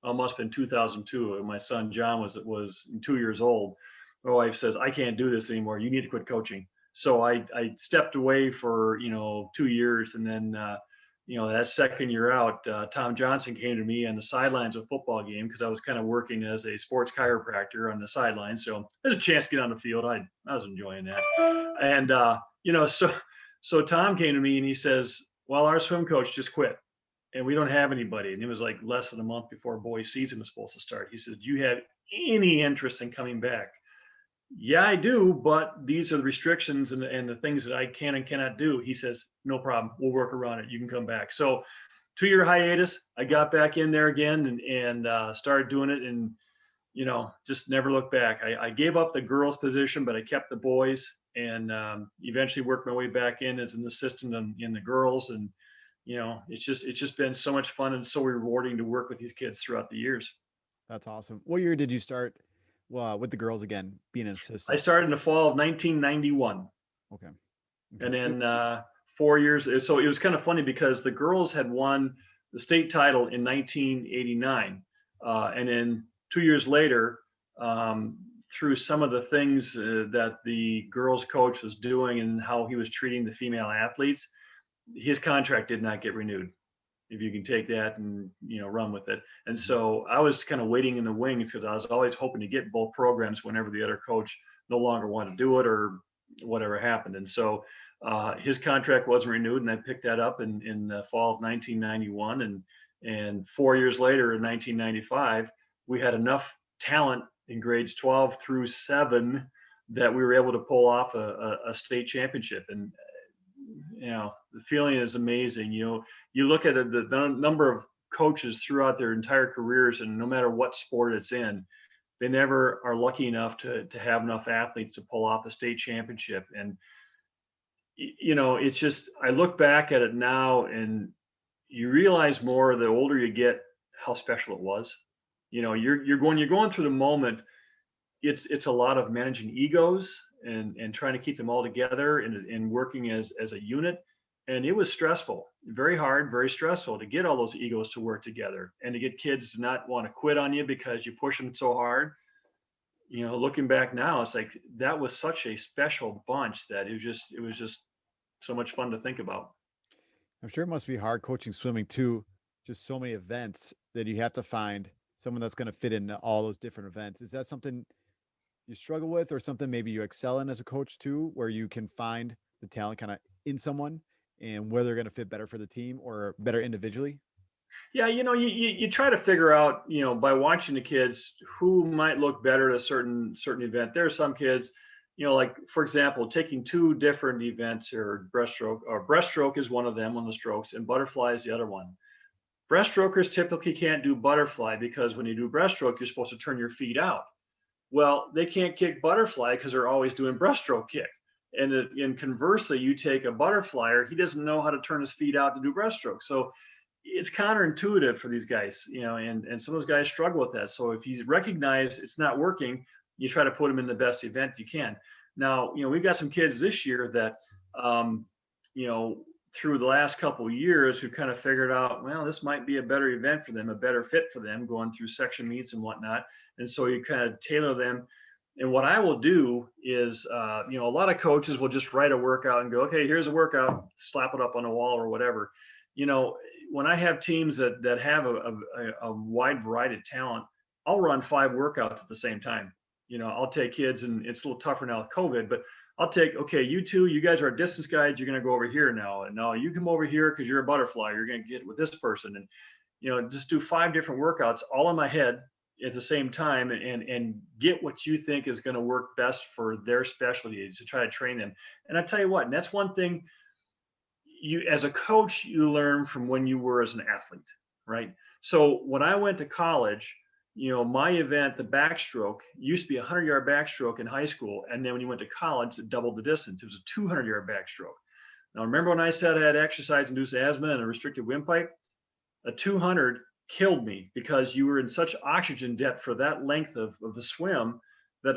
almost been 2002. My son John was 2 years old. My wife says, I can't do this anymore. You need to quit coaching. So I stepped away for 2 years, and then that second year out, Tom Johnson came to me on the sidelines of a football game, because I was kind of working as a sports chiropractor on the sidelines. So there's a chance to get on the field. I was enjoying that. And, so Tom came to me and he says, well, our swim coach just quit and we don't have anybody. And it was like less than a month before boys season was supposed to start. He said, do you have any interest in coming back? Yeah, I do, but these are the restrictions and the things that I can and cannot do. He says, no problem. We'll work around it. You can come back. So 2-year hiatus, I got back in there again and started doing it, and, just never looked back. I gave up the girls position, but I kept the boys, and eventually worked my way back in as an assistant in the girls. And, it's just been so much fun and so rewarding to work with these kids throughout the years. That's awesome. What year did you start with the girls again, being an assistant? I started in the fall of 1991. Okay. And then 4 years. So it was kind of funny because the girls had won the state title in 1989. And then 2 years later, through some of the things that the girls coach was doing and how he was treating the female athletes, his contract did not get renewed, if you can take that and run with it. And so I was kind of waiting in the wings, because I was always hoping to get both programs whenever the other coach no longer wanted to do it or whatever happened. And so his contract wasn't renewed, and I picked that up in the fall of 1991. And 4 years later, in 1995, we had enough talent in grades 12 through 7 that we were able to pull off a state championship. And the feeling is amazing. You look at the number of coaches throughout their entire careers, and no matter what sport it's in, they never are lucky enough to have enough athletes to pull off a state championship. And it's just, I look back at it now, and you realize more the older you get how special it was. You're going through the moment. It's a lot of managing egos and trying to keep them all together and working as a unit. And it was stressful. very hard, very stressful to get all those egos to work together and to get kids to not want to quit on you because you push them so hard. Looking back now, it's like that was such a special bunch that it was just so much fun to think about. I'm sure it must be hard coaching swimming too. Just so many events that you have to find someone that's going to fit into all those different events. Is that something you struggle with, or something maybe you excel in as a coach too, where you can find the talent kind of in someone and where they're going to fit better for the team or better individually? Yeah, you try to figure out, by watching the kids who might look better at a certain event. There are some kids, like for example, taking two different events or breaststroke is one of them on the strokes, and butterfly is the other one. Breaststrokers typically can't do butterfly because when you do breaststroke, you're supposed to turn your feet out. Well, they can't kick butterfly because they're always doing breaststroke kick. And conversely, you take a butterflyer, he doesn't know how to turn his feet out to do breaststroke. So it's counterintuitive for these guys, and some of those guys struggle with that. So if you recognize it's not working, you try to put them in the best event you can. Now, we've got some kids this year that, you know, through the last couple of years who kind of figured out, well, this might be a better event for them, a better fit for them going through section meets and whatnot. And so you kind of tailor them. And what I will do is, a lot of coaches will just write a workout and go, okay, here's a workout, slap it up on a wall or whatever. When I have teams that have a wide variety of talent, I'll run 5 workouts at the same time. I'll take kids, and it's a little tougher now with COVID, but I'll take, okay, you two, you guys are distance guides. You're going to go over here now. And now you come over here because you're a butterfly. You're going to get with this person. And, just do 5 different workouts all in my head at the same time, and get what you think is going to work best for their specialty to try to train them. And I tell you what, and that's one thing you, as a coach, you learn from when you were as an athlete, right? So when I went to college, my event, the backstroke, used to be a 100-yard backstroke in high school. And then when you went to college, it doubled the distance. It was a 200-yard backstroke. Now, remember when I said I had exercise-induced asthma and a restricted windpipe? A 200 killed me because you were in such oxygen depth for that length of the swim that,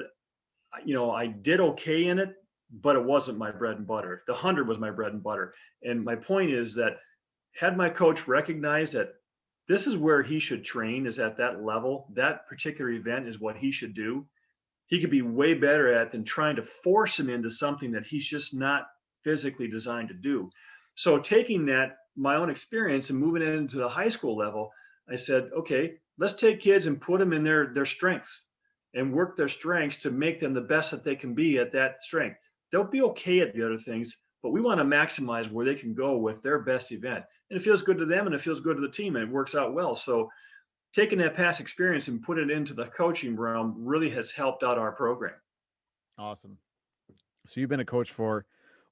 I did okay in it, but it wasn't my bread and butter. The 100 was my bread and butter. And my point is that had my coach recognized that this is where he should train, is at that level, that particular event is what he should do, he could be way better at than trying to force him into something that he's just not physically designed to do. So taking that, my own experience, and moving it into the high school level, I said, okay, let's take kids and put them in their strengths and work their strengths to make them the best that they can be at that strength. They'll be okay at the other things, but we want to maximize where they can go with their best event. And it feels good to them, and it feels good to the team, and it works out well. So taking that past experience and put it into the coaching realm really has helped out our program. Awesome. So you've been a coach for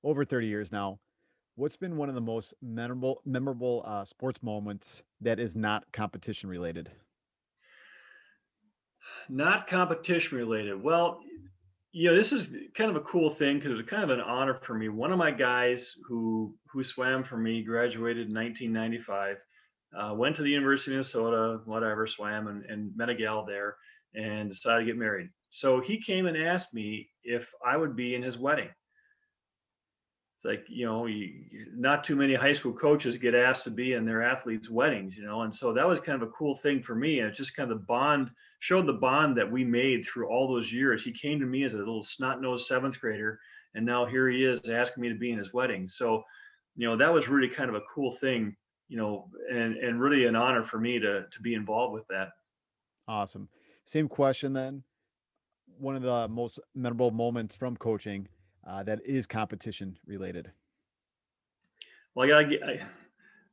over 30 years now. What's been one of the most memorable sports moments that is not competition related? Not competition related. Well, this is kind of a cool thing because it was kind of an honor for me. One of my guys who swam for me graduated in 1995, went to the University of Minnesota, whatever, swam and met a gal there and decided to get married. So he came and asked me if I would be in his wedding. It's like, not too many high school coaches get asked to be in their athletes' weddings, and so that was kind of a cool thing for me. And it just kind of showed the bond that we made through all those years. He came to me as a little snot-nosed 7th grader, and now here he is asking me to be in his wedding. So, that was really kind of a cool thing, and really an honor for me to be involved with that. Awesome. Same question then. One of the most memorable moments from coaching that is competition related. Well,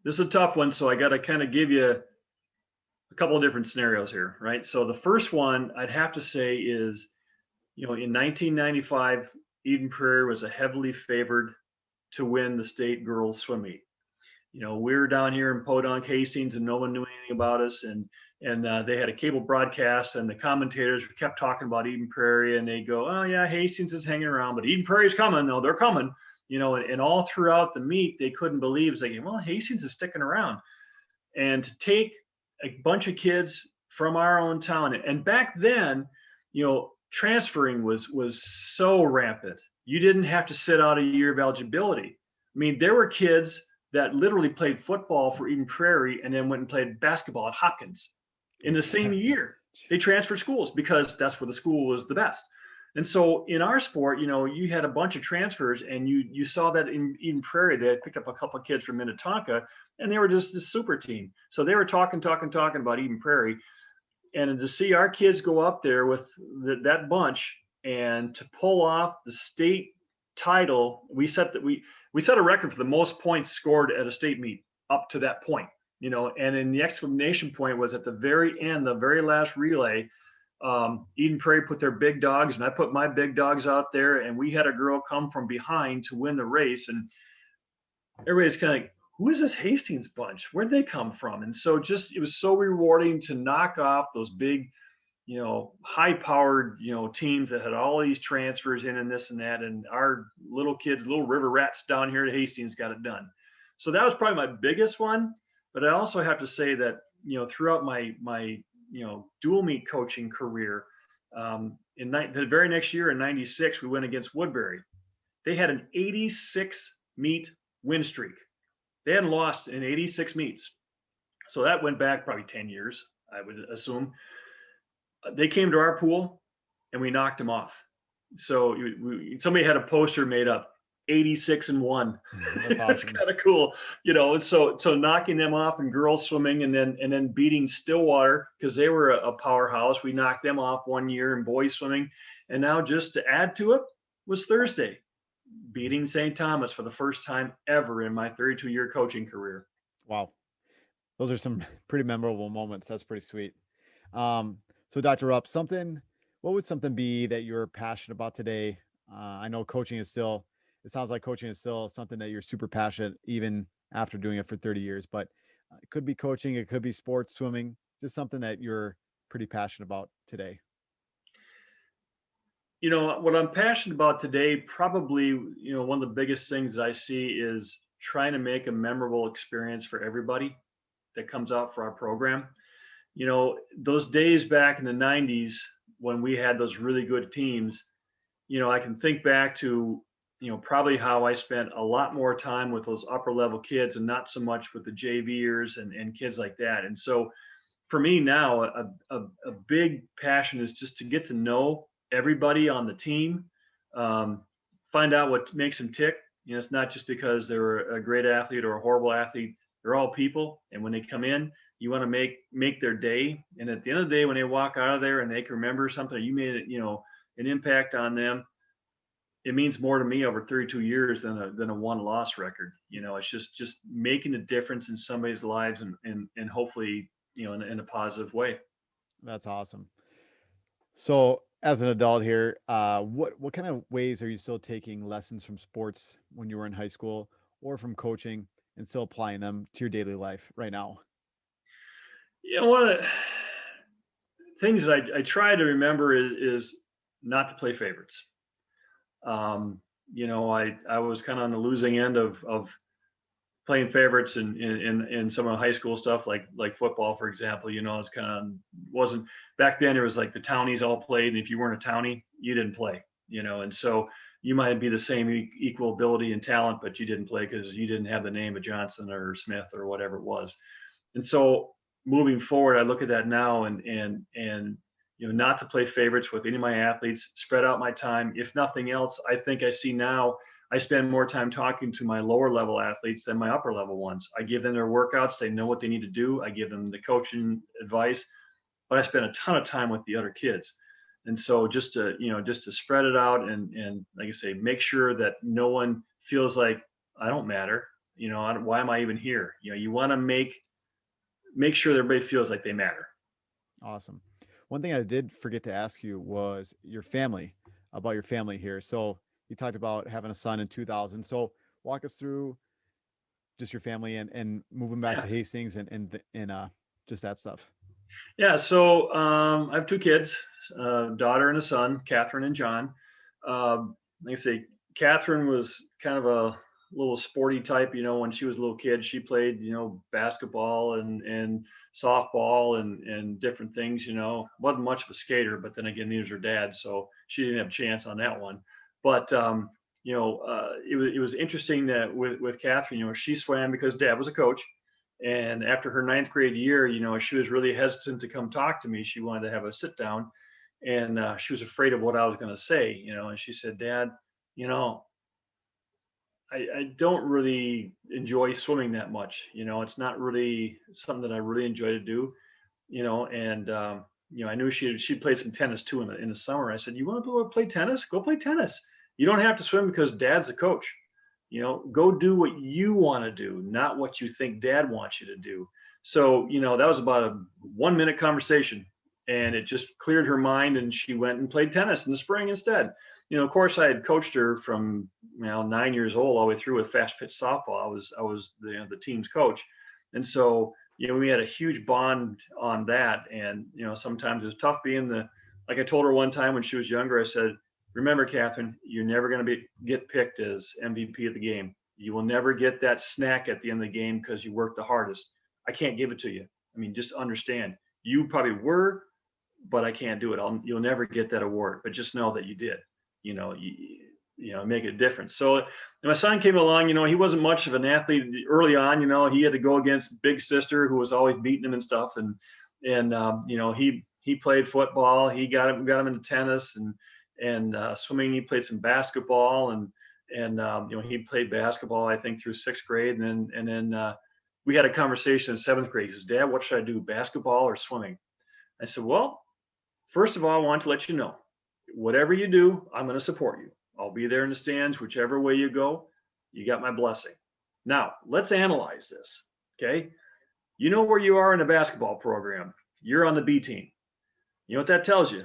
this is a tough one, so I got to kind of give you a couple of different scenarios here, right? So the first one I'd have to say is, in 1995, Eden Prairie was a heavily favored to win the state girls swim meet. We were down here in Podunk, Hastings, and no one knew anything about us. And they had a cable broadcast, and the commentators kept talking about Eden Prairie, and they go, oh yeah, Hastings is hanging around, but Eden Prairie's coming. No, they're coming. And all throughout the meet, they couldn't believe it's like, well, Hastings is sticking around. And to take a bunch of kids from our own town, and back then, transferring was so rampant. You didn't have to sit out a year of eligibility. I mean, there were kids that literally played football for Eden Prairie and then went and played basketball at Hopkins in the same year. They transferred schools because that's where the school was the best. And so in our sport, you had a bunch of transfers, and you saw that in Eden Prairie. They had picked up a couple of kids from Minnetonka, and they were just this super team. So they were talking about Eden Prairie. And to see our kids go up there with that bunch and to pull off the state title, we set a record for the most points scored at a state meet up to that point. And in the exclamation point was at the very end, the very last relay. Eden Prairie put their big dogs, and I put my big dogs out there, and we had a girl come from behind to win the race. And everybody's kind of like, who is this Hastings bunch? Where'd they come from? And so it was so rewarding to knock off those big, high powered, teams that had all these transfers in and this and that. And our little kids, little river rats down here at Hastings got it done. So that was probably my biggest one. But I also have to say that, throughout my dual meet coaching career, the very next year in '96, we went against Woodbury. They had an 86 meet win streak. They hadn't lost in 86 meets. So that went back probably 10 years, I would assume. They came to our pool and we knocked them off. So somebody had a poster made up, 86-1. That's That's awesome. kind of cool, And so knocking them off in girls swimming, and then beating Stillwater because they were a powerhouse. We knocked them off one year in boys swimming, and now just to add to it was Thursday, beating St. Thomas for the first time ever in my 32-year coaching career. Wow. Those are some pretty memorable moments. That's pretty sweet. So Dr. Rupp, what would something be that you're passionate about today? I know it sounds like coaching is still something that you're super passionate, even after doing it for 30 years, but it could be coaching, it could be sports, swimming, just something that you're pretty passionate about today. What I'm passionate about today, probably, one of the biggest things that I see is trying to make a memorable experience for everybody that comes out for our program. Those days back in the 90s when we had those really good teams, I can think back to, probably how I spent a lot more time with those upper level kids and not so much with the JVers and kids like that. And so for me now, a big passion is just to get to know everybody on the team, find out what makes them tick. It's not just because they're a great athlete or a horrible athlete. They're all people. And when they come in, you want to make their day. And at the end of the day, when they walk out of there and they can remember something, you made an impact on them, it means more to me over 32 years than a one-loss record. It's just making a difference in somebody's lives and hopefully, in a positive way. That's awesome. So as an adult here, what kind of ways are you still taking lessons from sports when you were in high school or from coaching and still applying them to your daily life right now? One of the things that I try to remember is not to play favorites. I was kind of on the losing end of playing favorites in some of the high school stuff, like football, for example. It's kind of wasn't back then. It was like the townies all played, and if you weren't a townie, you didn't play. And so you might be the same equal ability and talent, but you didn't play because you didn't have the name of Johnson or Smith or whatever it was. And so moving forward, I look at that now and not to play favorites with any of my athletes, spread out my time. If nothing else, I think I see now I spend more time talking to my lower level athletes than my upper level ones. I give them their workouts. They know what they need to do. I give them the coaching advice, but I spend a ton of time with the other kids. And so just to spread it out and like I say, make sure that no one feels like I don't matter. Why am I even here? You want to make sure everybody feels like they matter. Awesome. One thing I did forget to ask you was about your family here. So you talked about having a son in 2000. So walk us through just your family and moving back to Hastings and just that stuff. Yeah. So I have two kids, a daughter and a son, Catherine and John. Like I say, Catherine was kind of a little sporty type. When she was a little kid, she played, basketball and softball and different things. Wasn't much of a skater, but then again, neither was her dad, so she didn't have a chance on that one. But it was interesting that with Catherine, she swam because Dad was a coach. And after her 9th grade year, she was really hesitant to come talk to me. She wanted to have a sit down, and she was afraid of what I was going to say, and she said, Dad, you know, I don't really enjoy swimming that much. It's not really something that I really enjoy to do, and, I knew she played some tennis too in the summer. I said, you want to go play tennis? Go play tennis. You don't have to swim because Dad's the coach. Go do what you want to do, not what you think Dad wants you to do. So, that was about a 1-minute conversation, and it just cleared her mind, and she went and played tennis in the spring instead. Of course, I had coached her from 9 years old all the way through with fast pitch softball. I was the team's coach, and so we had a huge bond on that. And sometimes it was tough being like I told her one time when she was younger. I said, remember, Catherine, you're never going to get picked as MVP of the game. You will never get that snack at the end of the game because you worked the hardest. I can't give it to you. I mean, just understand. You probably were, but I can't do it. You'll never get that award. But just know that you did. Make a difference. So my son came along. He wasn't much of an athlete early on. He had to go against big sister who was always beating him and stuff. And he played football. He got him into tennis and swimming. He played some basketball, and he played basketball, I think, through 6th grade. And then we had a conversation in 7th grade. He says, Dad, what should I do, basketball or swimming? I said, well, first of all, I want to let you know, whatever you do, I'm going to support you. I'll be there in the stands, whichever way you go. You got my blessing. Now, let's analyze this, okay? You know where you are in the basketball program. You're on the B team. You know what that tells you?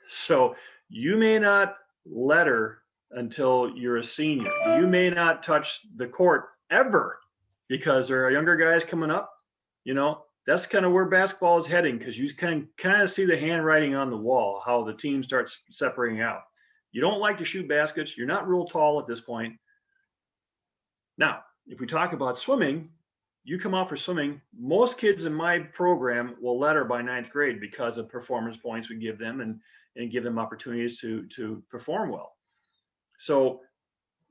So you may not letter until you're a senior. You may not touch the court ever because there are younger guys coming up. That's kind of where basketball is heading, because you can kind of see the handwriting on the wall, how the team starts separating out. You don't like to shoot baskets. You're not real tall at this point. Now, if we talk about swimming, you come out for swimming. Most kids in my program will letter by 9th grade because of performance points we give them and give them opportunities to perform well. So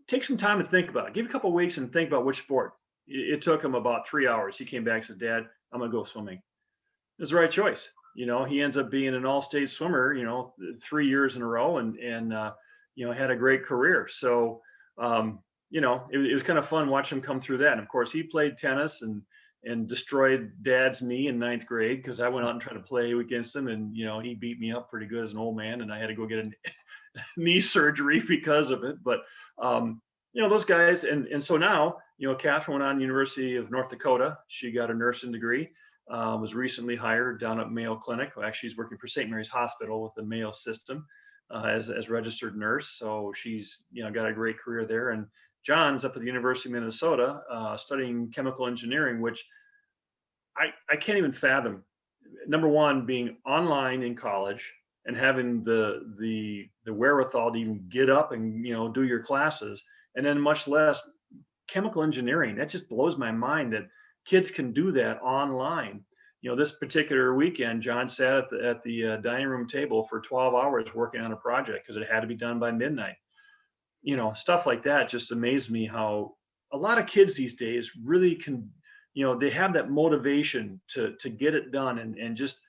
take some time to think about it. Give a couple of weeks and think about which sport. It took him about 3 hours. He came back and said, Dad, I'm going to go swimming. It's the right choice. He ends up being an all-state swimmer, 3 years in a row, and had a great career. So, it was kind of fun watching him come through that. And of course, he played tennis and destroyed Dad's knee in 9th grade because I went out and tried to play against him, and he beat me up pretty good as an old man, and I had to go get a knee surgery because of it. But those guys, and so now, Catherine went on University of North Dakota. She got a nursing degree. Was recently hired down at Mayo Clinic. Well, actually, she's working for St. Mary's Hospital with the Mayo system as registered nurse. So she's got a great career there. And John's up at the University of Minnesota studying chemical engineering, which I can't even fathom. Number one, being online in college and having the wherewithal to even get up and do your classes, and then much less chemical engineering. That just blows my mind that kids can do that online. This particular weekend, John sat at the dining room table for 12 hours working on a project because it had to be done by midnight. Stuff like that just amazed me, how a lot of kids these days really can, they have that motivation to get it done. And just,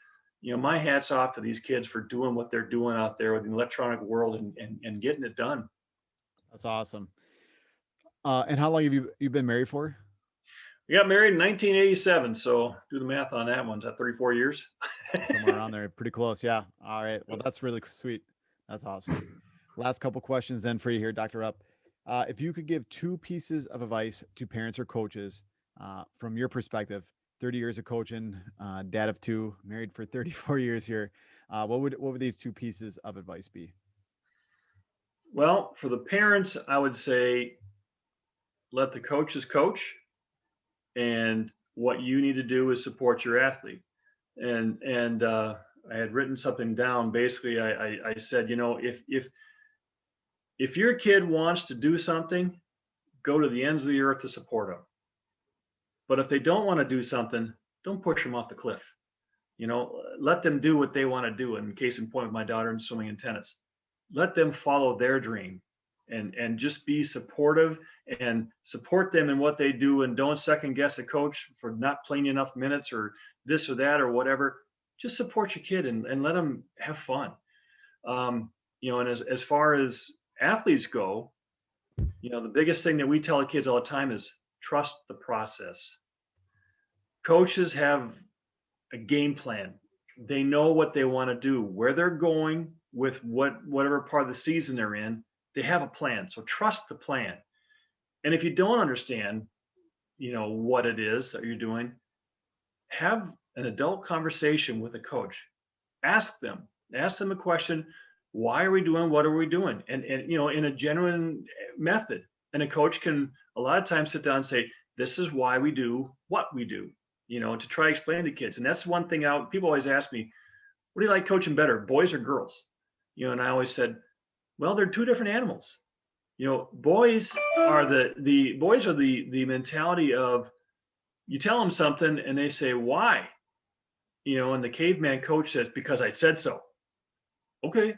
my hat's off to these kids for doing what they're doing out there with the electronic world and getting it done. That's awesome. And how long have you been married for? We got married in 1987, so do the math on that one. Is that 34 years? Somewhere around there, pretty close. Yeah. All right. Well, that's really sweet. That's awesome. Last couple questions then for you here, Dr. Rupp. If you could give 2 pieces of advice to parents or coaches from your perspective, 30 years of coaching, dad of 2, married for 34 years here, what would these 2 pieces of advice be? Well, for the parents, I would say let the coaches coach, and what you need to do is support your athlete. And I had written something down. Basically, I said, if your kid wants to do something, go to the ends of the earth to support them. But if they don't want to do something, don't push them off the cliff. Let them do what they want to do. In case in point with my daughter in swimming and tennis, let them follow their dream and just be supportive and support them in what they do, and don't second guess a coach for not playing enough minutes or this or that or whatever. Just support your kid and let them have fun. And as far as athletes go, the biggest thing that we tell the kids all the time is trust the process. Coaches have a game plan. They know what they want to do, where they're going with whatever part of the season they're in. They have a plan. So trust the plan. And if you don't understand, what it is that you're doing, have an adult conversation with a coach. Ask them a question. Why are we doing what are we doing? And in a genuine method. And a coach can a lot of times sit down and say, this is why we do what we do, to try to explain to kids. And that's one thing people always ask me, what do you like coaching better, boys or girls? And I always said, well, they're two different animals. Boys are the mentality of, you tell them something and they say, why? And the caveman coach says, because I said so. Okay.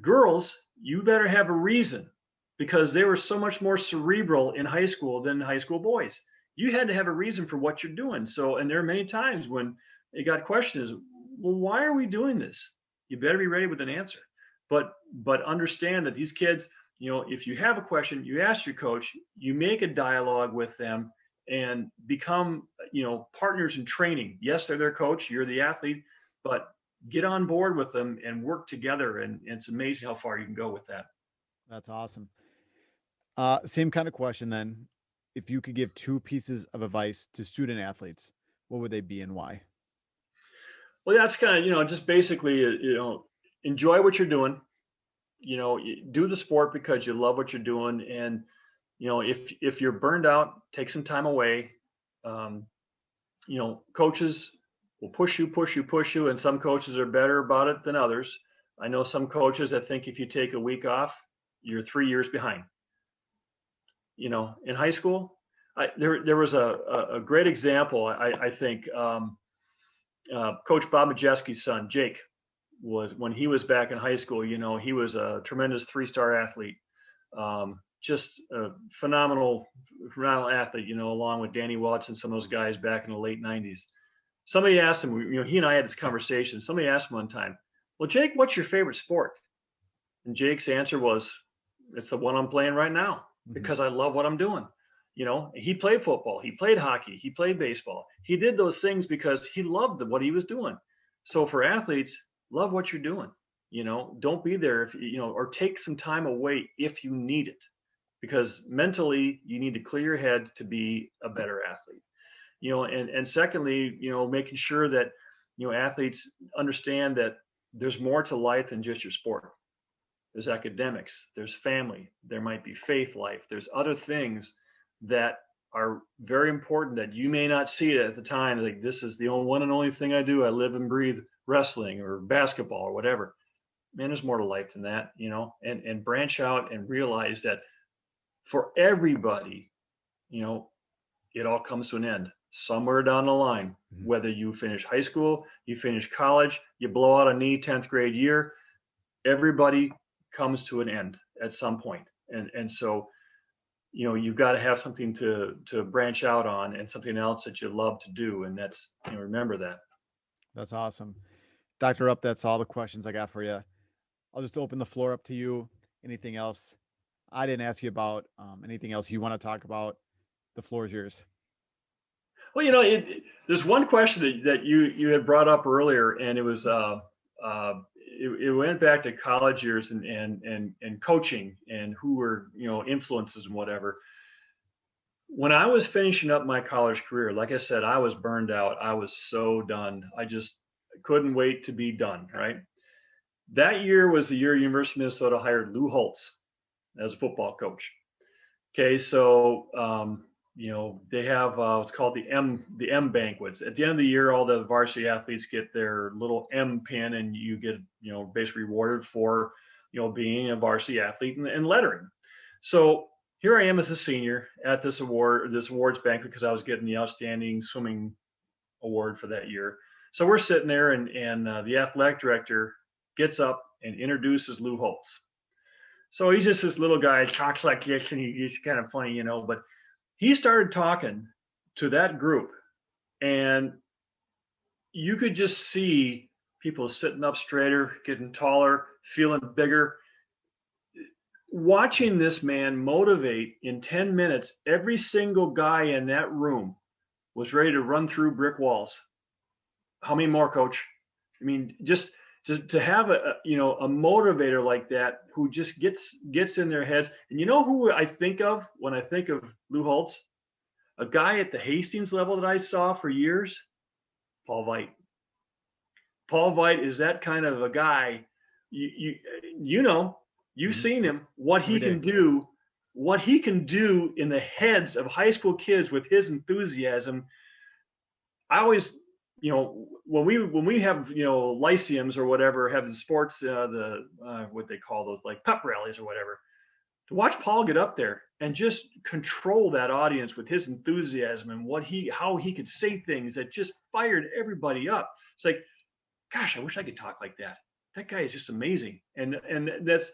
Girls, you better have a reason, because they were so much more cerebral in high school than high school boys. You had to have a reason for what you're doing. So, and there are many times when it got questions, well, why are we doing this? You better be ready with an answer. But understand that these kids, if you have a question, you ask your coach, you make a dialogue with them and become, partners in training. Yes, they're their coach, you're the athlete, but get on board with them and work together. And it's amazing how far you can go with that. That's awesome. Same kind of question then. If you could give two pieces of advice to student athletes, what would they be and why? Well, that's kind of, just basically, enjoy what you're doing. Do the sport because you love what you're doing. And, if you're burned out, take some time away. Coaches will push you. And some coaches are better about it than others. I know some coaches that think if you take a week off, you're 3 years behind. In high school, there was a great example. I think Coach Bob Majeski's son, Jake, was, when he was back in high school, he was a tremendous 3-star athlete. Just a phenomenal athlete, along with Danny Watts and some of those guys back in the late 90s. Somebody asked him, he and I had this conversation. Somebody asked him one time, well, Jake, what's your favorite sport? And Jake's answer was, it's the one I'm playing right now, because I love what I'm doing. He played football, he played hockey, he played baseball. He did those things because he loved what he was doing. So for athletes, love what you're doing. Don't be there if or take some time away if you need it, because mentally you need to clear your head to be a better athlete. And secondly, making sure that athletes understand that there's more to life than just your sport. There's academics, there's family, there might be faith life, there's other things that are very important that you may not see it at the time. Like, this is the one and only thing I do. I live and breathe wrestling or basketball or whatever. Man, there's more to life than that, and branch out and realize that for everybody, it all comes to an end somewhere down the line. Whether you finish high school, you finish college, you blow out a knee 10th grade year, everybody comes to an end at some point. And so, you've got to have something to branch out on, and something else that you love to do. And that's, remember that. That's awesome. Dr. Rupp, that's all the questions I got for you. I'll just open the floor up to you. Anything else I didn't ask you about? Anything else you want to talk about? The floor is yours. Well, there's one question that you had brought up earlier, and it was it went back to college years and coaching, and who were influences and whatever. When I was finishing up my college career, like I said, I was burned out. I was so done. I just couldn't wait to be done. Right. That year was the year University of Minnesota hired Lou Holtz as a football coach. Okay, so they have what's called the M banquets. At the end of the year, all the varsity athletes get their little M pin, and you get basically rewarded for being a varsity athlete and lettering. So here I am as a senior at this awards banquet, because I was getting the outstanding swimming award for that year. So we're sitting there, and the athletic director gets up and introduces Lou Holtz. So he's just this little guy, talks like this, and he's kind of funny, you know. But he started talking to that group, and you could just see people sitting up straighter, getting taller, feeling bigger. Watching this man motivate in 10 minutes, every single guy in that room was ready to run through brick walls. How many more, coach? I mean, just to have a motivator like that who just gets in their heads. And you know who I think of when I think of Lou Holtz? A guy at the Hastings level that I saw for years, Paul Veit. Paul Veit is that kind of a guy. You've seen him, what he can do in the heads of high school kids with his enthusiasm. I always, when we have, lyceums or whatever, having sports, what they call those, like pep rallies or whatever, to watch Paul get up there and just control that audience with his enthusiasm and how he could say things that just fired everybody up. It's like, gosh, I wish I could talk like that. That guy is just amazing. And that's,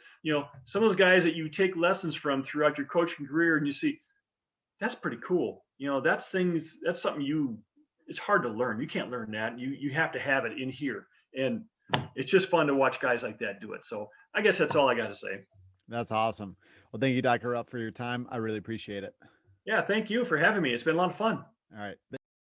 some of those guys that you take lessons from throughout your coaching career, and you see, that's pretty cool. That's something it's hard to learn. You can't learn that. You have to have it in here. And it's just fun to watch guys like that do it. So I guess that's all I got to say. That's awesome. Well, thank you, Dr. Rupp, for your time. I really appreciate it. Yeah, thank you for having me. It's been a lot of fun. All right.